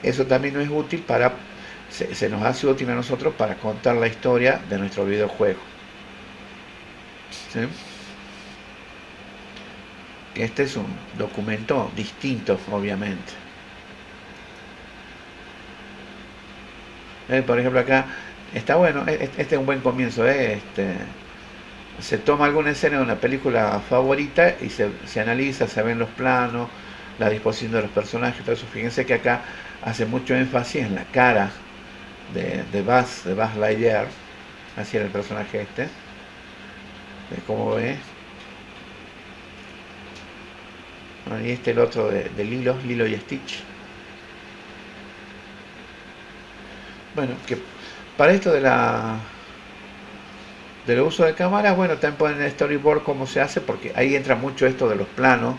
Eso también nos es útil para, se nos hace útil a nosotros para contar la historia de nuestro videojuego, ¿sí? Este es un documento distinto, obviamente. Por ejemplo, acá está bueno, este es un buen comienzo. Se toma alguna escena de una película favorita y se analiza, se ven los planos, la disposición de los personajes, todo eso. Fíjense que acá hace mucho énfasis en la cara de Buzz Lightyear, así era el personaje este. ¿Cómo ve? Bueno, y el otro de Lilo y Stitch. Bueno, que para esto del uso de cámaras, bueno, también ponen el storyboard cómo se hace, porque ahí entra mucho esto de los planos,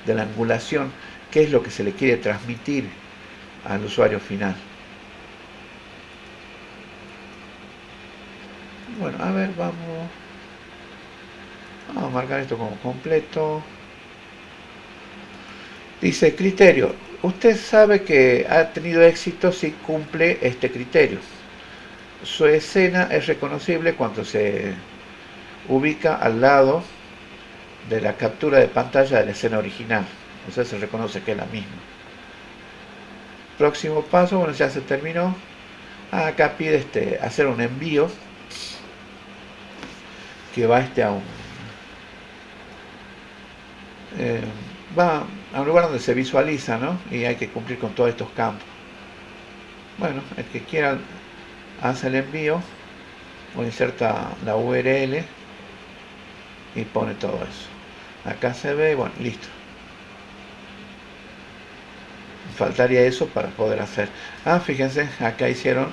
de la angulación, qué es lo que se le quiere transmitir al usuario final. Bueno, a ver, vamos a marcar esto como completo. Dice criterio. Usted sabe que ha tenido éxito si cumple este criterio. Su escena es reconocible cuando se ubica al lado de la captura de pantalla de la escena original. O sea, se reconoce que es la misma. Próximo paso, bueno, ya se terminó. Acá pide hacer un envío que va va a un lugar donde se visualiza, ¿no? Y hay que cumplir con todos estos campos. Bueno, el que quiera hace el envío o inserta la URL y pone todo eso. Acá se ve, bueno, listo. Faltaría eso para poder hacer. Fíjense, acá hicieron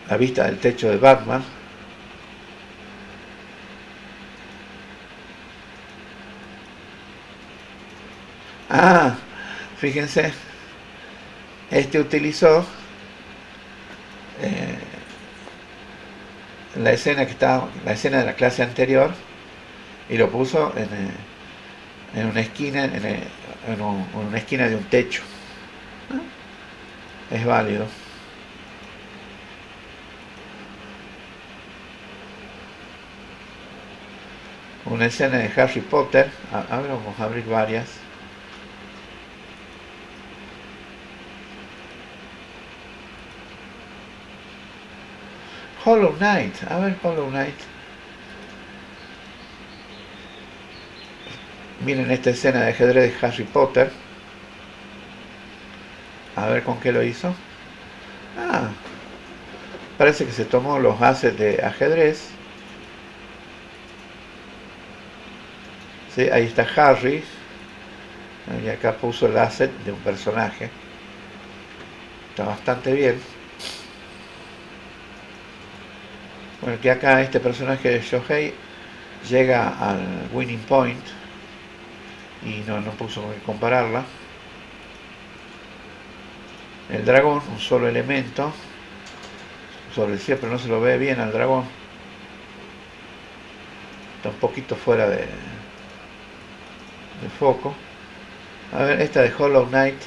la vista del techo de Batman. Fíjense, este utilizó la escena de la clase anterior y lo puso en una esquina, en una esquina de un techo. Es válido. Una escena de Harry Potter. Ahora vamos a abrir varias. Hollow Knight. A ver, Hollow Knight. Miren esta escena de ajedrez de Harry Potter. A ver con qué lo hizo. Parece que se tomó los assets de ajedrez. ¿Sí? Ahí está Harry. Y acá puso el asset de un personaje. Está bastante bien. Bueno, que acá este personaje de Shohei llega al winning point y no puso con qué compararla. El dragón, un solo elemento sobre el cielo, pero no se lo ve bien al dragón. Está un poquito fuera de foco. A ver, esta de Hollow Knight.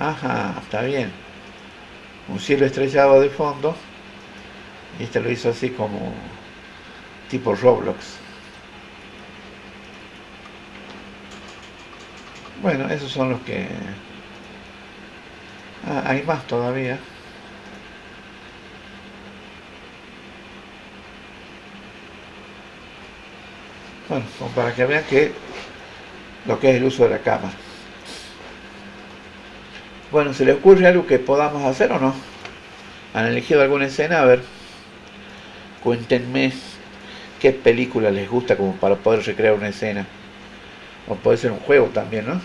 Está bien. Un cielo estrellado de fondo. Y este lo hizo así como tipo Roblox. Bueno, esos son los que... hay más todavía. Bueno, como para que vean que lo que es el uso de la cámara. Bueno, ¿se les ocurre algo que podamos hacer o no? ¿Han elegido alguna escena? A ver, cuéntenme qué película les gusta como para poder recrear una escena. O puede ser un juego también, ¿no?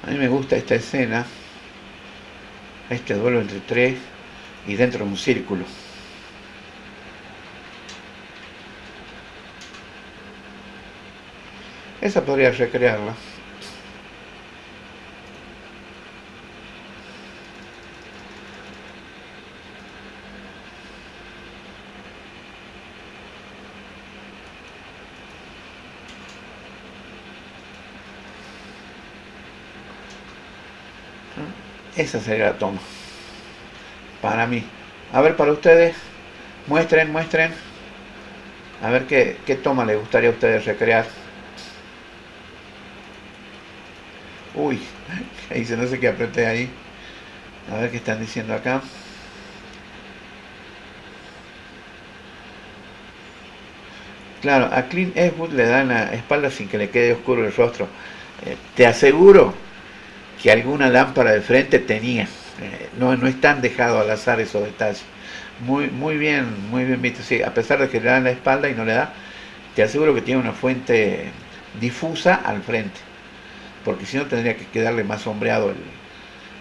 A mí me gusta esta escena, este duelo entre tres y dentro de un círculo. Esa podría recrearla. Esa sería la toma. Para mí. A ver, para ustedes, muestren. A ver qué toma les gustaría a ustedes recrear. Uy, ahí se no sé qué apreté ahí. A ver qué están diciendo acá. Claro, a Clint Eastwood le dan la espalda sin que le quede oscuro el rostro. Te aseguro que alguna lámpara de frente tenía. No están dejados al azar esos detalles. Muy bien visto. Sí, a pesar de que le dan la espalda y no le da, te aseguro que tiene una fuente difusa al frente. Porque si no tendría que quedarle más sombreado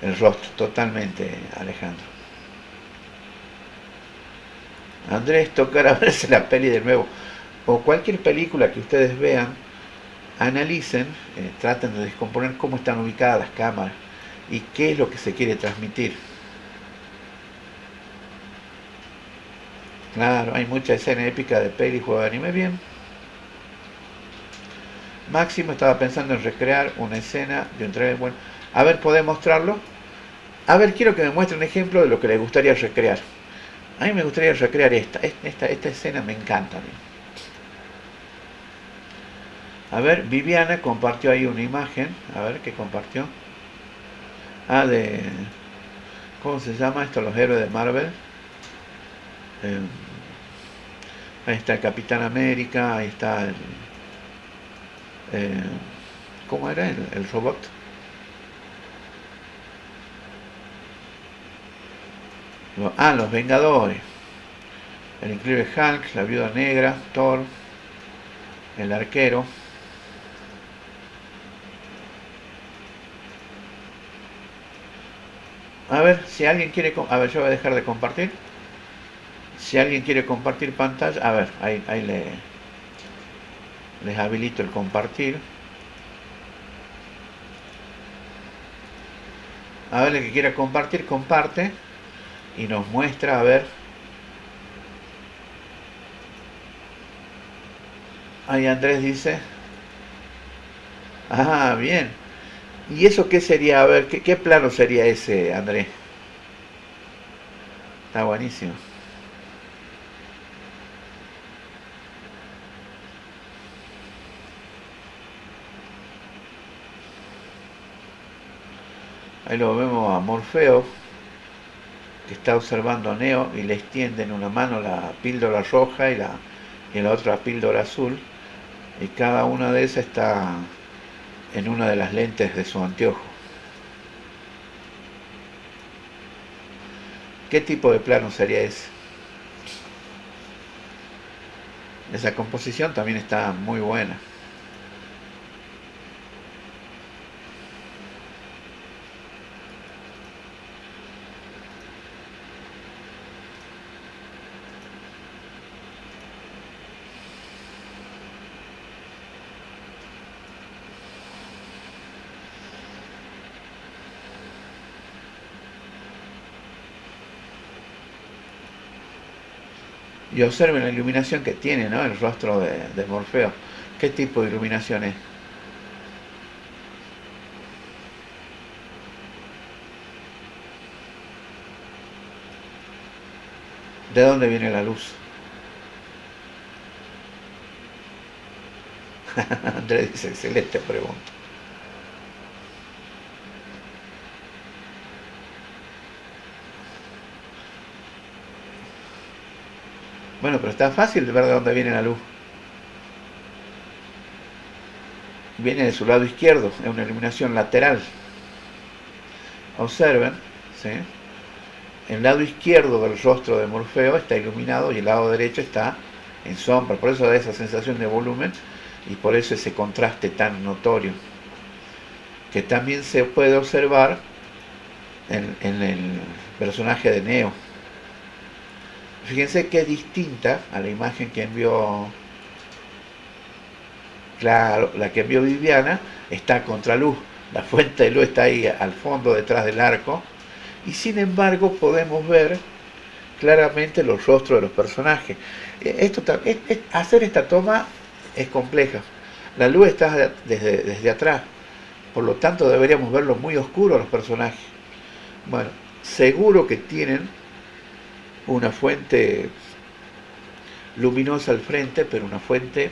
el rostro. Totalmente, Alejandro. Andrés, tocar a verse la peli de nuevo. O cualquier película que ustedes vean, analicen, traten de descomponer cómo están ubicadas las cámaras y qué es lo que se quiere transmitir. Claro, hay mucha escena épica de peli y juego de anime. Bien. Máximo estaba pensando en recrear una escena de un trailer. Bueno, a ver, ¿podés mostrarlo? A ver, quiero que me muestre un ejemplo de lo que le gustaría recrear. A mí me gustaría recrear esta escena, me encanta. A ver, Viviana compartió ahí una imagen. A ver, ¿qué compartió? Ah, de... ¿Cómo se llama esto? Los héroes de Marvel. Eh, ahí está el Capitán América, ahí está el... ¿cómo era el robot? Los Vengadores. El Increíble Hulk, la Viuda Negra, Thor, el Arquero. A ver, si alguien quiere... A ver, yo voy a dejar de compartir. Si alguien quiere compartir pantalla... A ver, ahí les habilito el compartir. A ver, el que quiera compartir, comparte. Y nos muestra, a ver. Ahí Andrés dice. Ah, bien. ¿Y eso qué sería? A ver, ¿qué plano sería ese, Andrés? Está buenísimo. Ahí lo vemos a Morfeo, que está observando a Neo y le extiende en una mano la píldora roja y en la otra la píldora azul. Y cada una de esas está en una de las lentes de su anteojo. ¿Qué tipo de plano sería ese? Esa composición también está muy buena. Y observen la iluminación que tiene, ¿no? El rostro de Morfeo. ¿Qué tipo de iluminación es? ¿De dónde viene la luz? Andrés dice, excelente pregunta. Bueno, pero está fácil de ver de dónde viene la luz. Viene de su lado izquierdo, es una iluminación lateral. Observen, ¿sí? El lado izquierdo del rostro de Morfeo está iluminado y el lado derecho está en sombra. Por eso da esa sensación de volumen y por eso ese contraste tan notorio. Que también se puede observar en el personaje de Neo. Fíjense que es distinta a la imagen que envió, claro, la que envió Viviana está a contraluz, la fuente de luz está ahí al fondo detrás del arco y sin embargo podemos ver claramente los rostros de los personajes. Hacer esta toma es compleja, la luz está desde atrás, por lo tanto deberíamos verlo muy oscuro a los personajes. Bueno, seguro que tienen una fuente luminosa al frente, pero una fuente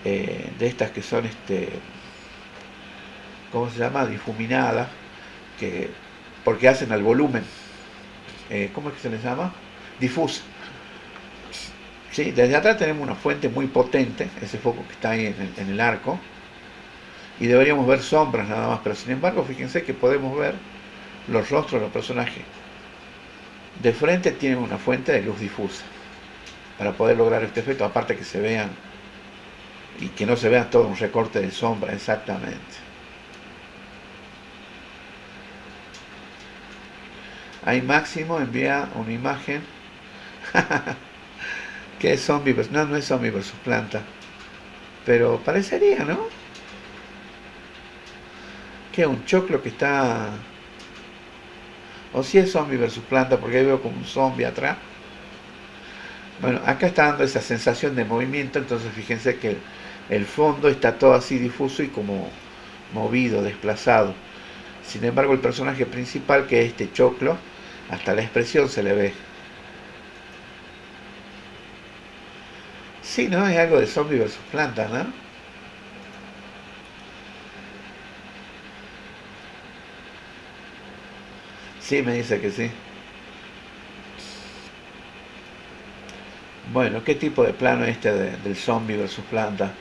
de estas que son, ¿cómo se llama? Difuminada, porque hacen al volumen. ¿Cómo es que se les llama? Difusa. ¿Sí? Desde atrás tenemos una fuente muy potente, ese foco que está ahí en el arco, y deberíamos ver sombras nada más, pero sin embargo, fíjense que podemos ver los rostros de los personajes. De frente tienen una fuente de luz difusa para poder lograr este efecto, aparte que se vean y que no se vea todo un recorte de sombra exactamente. Ahí Máximo envía una imagen que es zombie versus... No es zombie versus planta, pero parecería, ¿no? Que un choclo que está... O si es zombie versus planta, porque ahí veo como un zombie atrás. Bueno, acá está dando esa sensación de movimiento, entonces fíjense que el fondo está todo así difuso y como movido, desplazado. Sin embargo, el personaje principal, que es este choclo, hasta la expresión se le ve. Sí, ¿no? Es algo de zombie versus planta, ¿no? Sí, me dice que sí. Bueno, ¿qué tipo de plano es este del zombie versus planta?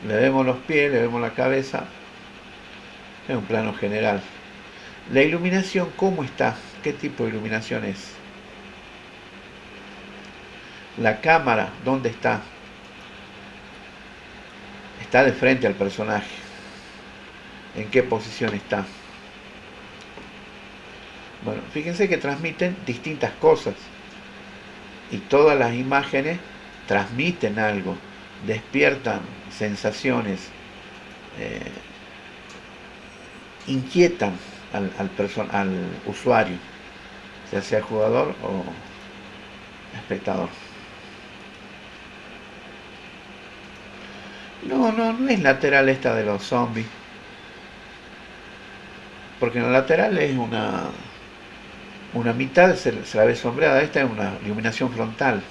Le vemos los pies, le vemos la cabeza. Es un plano general. La iluminación, ¿cómo está? ¿Qué tipo de iluminación es? La cámara, ¿dónde está? Está de frente al personaje. ¿En qué posición está? Bueno, fíjense que transmiten distintas cosas. Y todas las imágenes transmiten algo. Despiertan sensaciones. Inquietan al usuario, ya sea jugador o espectador. No es lateral esta de los zombies, porque en la lateral es una mitad se la ve sombreada, esta es una iluminación frontal.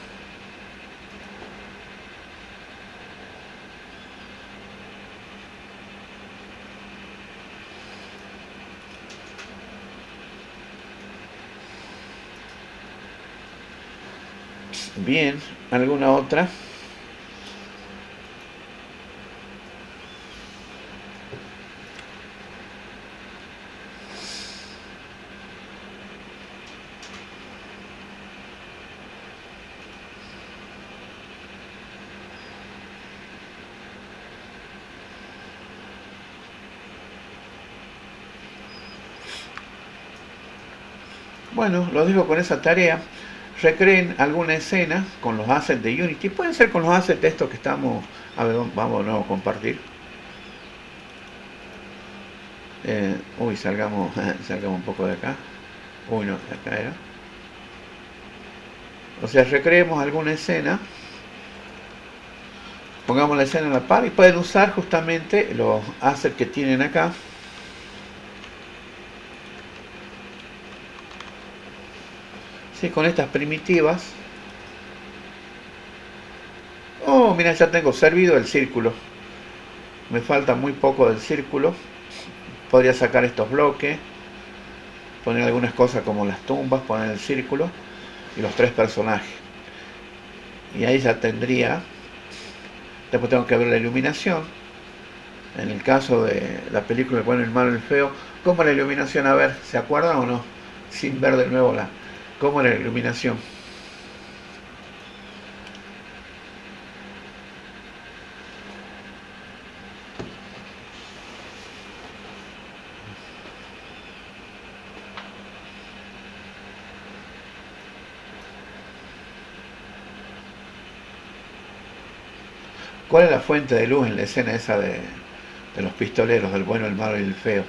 Bien, ¿alguna otra? Bueno, los dejo con esa tarea. Recreen alguna escena con los assets de Unity. Pueden ser con los assets de estos que estamos... A ver, vamos de nuevo a compartir. Salgamos un poco de acá. No, de acá era. O sea, recreemos alguna escena. Pongamos la escena en la par y pueden usar justamente los assets que tienen acá. Sí, con estas primitivas. Oh, mira, ya tengo servido el círculo. Me falta muy poco del círculo. Podría sacar estos bloques, poner algunas cosas como las tumbas, poner el círculo y los tres personajes. Y ahí ya tendría. Después tengo que ver la iluminación. En el caso de la película El bueno, el malo y el feo, ¿cómo era la iluminación? A ver, ¿se acuerdan o no? Sin ver de nuevo cómo era la iluminación. ¿Cuál es la fuente de luz en la escena esa de los pistoleros, del bueno, el malo y el feo?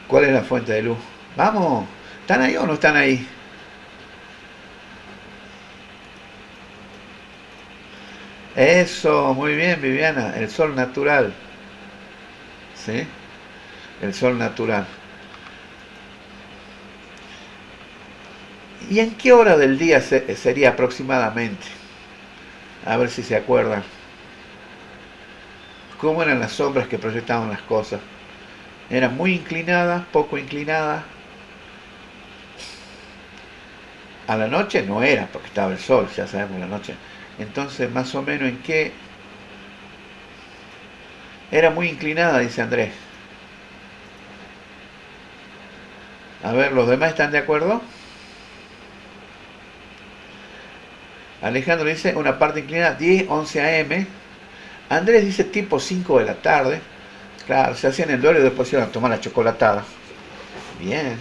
¿Cuál es la fuente de luz? ¡Vamos! ¿Están ahí o no están ahí? Eso, muy bien, Viviana. El sol natural. ¿Sí? El sol natural. ¿Y en qué hora del día sería aproximadamente? A ver si se acuerdan. ¿Cómo eran las sombras que proyectaban las cosas? ¿Eran muy inclinadas, poco inclinadas? A la noche no era, porque estaba el sol, ya sabemos la noche. Entonces, más o menos en qué... Era muy inclinada, dice Andrés. A ver, ¿los demás están de acuerdo? Alejandro dice una parte inclinada 10, 11 AM. Andrés dice tipo 5 de la tarde. Claro, se hacían el duelo y después iban a tomar la chocolatada. Bien.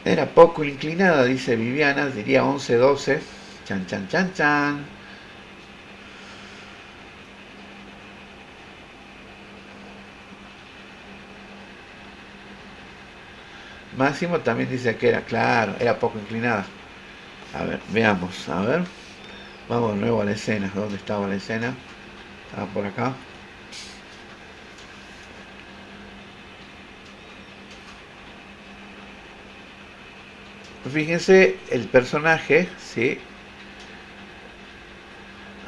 Era poco inclinada, dice Viviana, diría 11, 12. Chan, chan, chan, chan. Máximo también dice que era, claro, era poco inclinada. A ver, veamos, a ver. Vamos de nuevo a la escena. ¿Dónde estaba la escena? Estaba por acá. Fíjense, el personaje, ¿sí?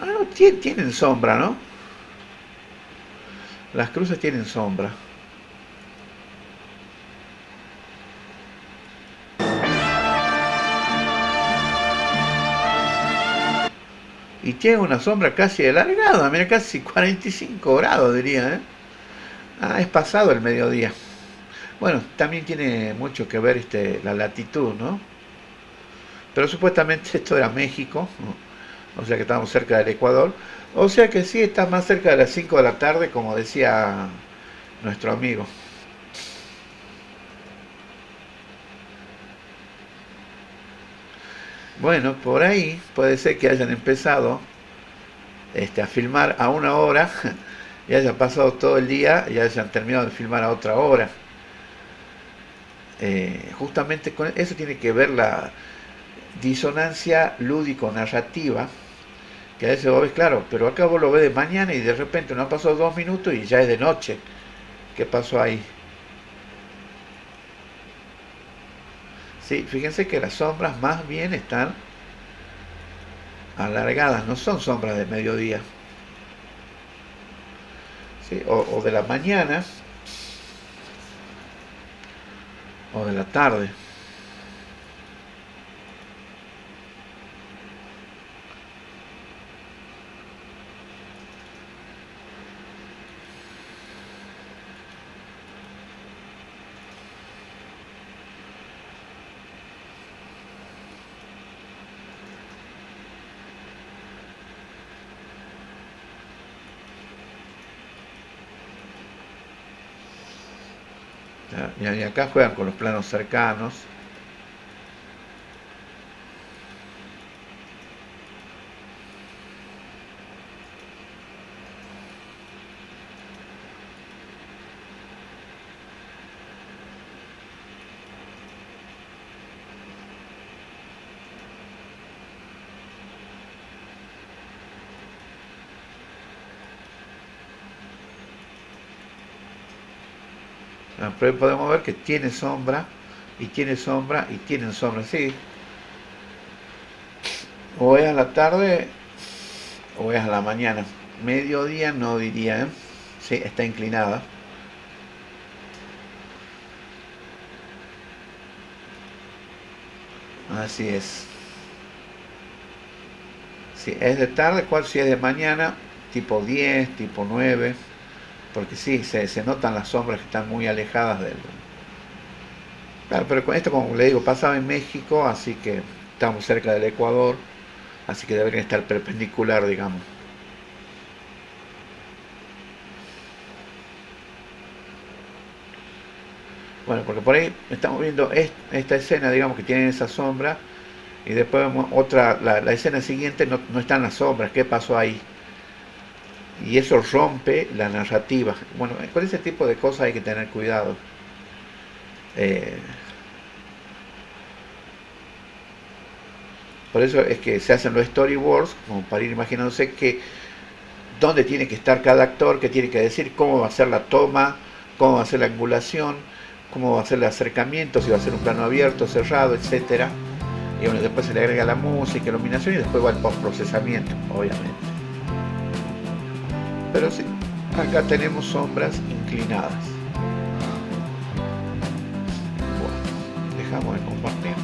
Ah, no, tienen sombra, ¿no? Las cruces tienen sombra. Y tiene una sombra casi alargada, mira, casi 45 grados diría, ¿eh? Ah, es pasado el mediodía. Bueno, también tiene mucho que ver la latitud, ¿no? Pero supuestamente esto era México, ¿no? O sea que estamos cerca del Ecuador. O sea que sí, está más cerca de las 5 de la tarde, como decía nuestro amigo. Bueno, por ahí puede ser que hayan empezado a filmar a una hora y hayan pasado todo el día y hayan terminado de filmar a otra hora. Justamente con eso tiene que ver la disonancia lúdico-narrativa, que a veces vos ves, claro, pero acá vos lo ves de mañana y de repente no han pasado 2 minutos y ya es de noche. ¿Qué pasó ahí? Sí, fíjense que las sombras más bien están alargadas, no son sombras de mediodía, ¿sí? O de la mañana o de la tarde. Y acá juegan con los planos cercanos. Pero podemos ver que tiene sombra y tiene sombra y tienen sombra, sí. O es a la tarde o es a la mañana. Mediodía no diría, ¿eh? Sí, está inclinada. Así es. Si es de tarde, ¿cuál? Si es de mañana, tipo 10, tipo 9. Porque sí, se notan las sombras que están muy alejadas del... Claro, pero con esto, como le digo, pasaba en México, así que estamos cerca del Ecuador, así que deberían estar perpendicular, digamos. Bueno, porque por ahí estamos viendo esta escena, digamos, que tiene esa sombra, y después vemos otra, la escena siguiente no están las sombras, ¿qué pasó ahí? Y eso rompe la narrativa. Bueno, con ese tipo de cosas hay que tener cuidado. Por eso es que se hacen los storyboards, como para ir imaginándose dónde tiene que estar cada actor, qué tiene que decir, cómo va a ser la toma, cómo va a ser la angulación, cómo va a ser el acercamiento, si va a ser un plano abierto, cerrado, etcétera. Y bueno, después se le agrega la música, iluminación y después va el postprocesamiento, obviamente. Pero sí, acá tenemos sombras inclinadas. Bueno, dejamos de compartir.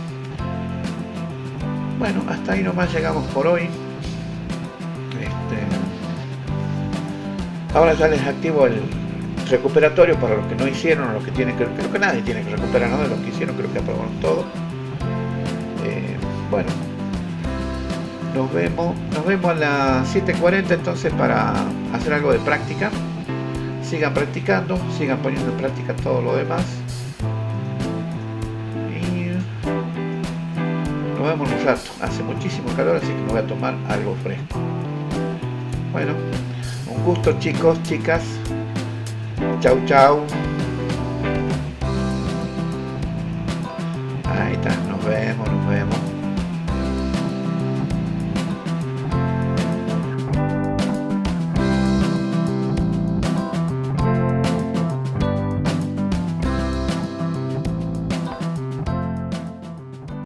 Bueno, hasta ahí nomás llegamos por hoy. Ahora ya les activo el recuperatorio para los que no hicieron o los que tienen que... Creo que nadie tiene que recuperar, ¿no? De los que hicieron, creo que aprobaron todo. Bueno, nos vemos a las 7:40 entonces para hacer algo de práctica. Sigan practicando, sigan poniendo en práctica todo lo demás. Y nos vemos en un rato. Hace muchísimo calor, así que me voy a tomar algo fresco. Bueno, un gusto chicos, chicas. Chau, chau.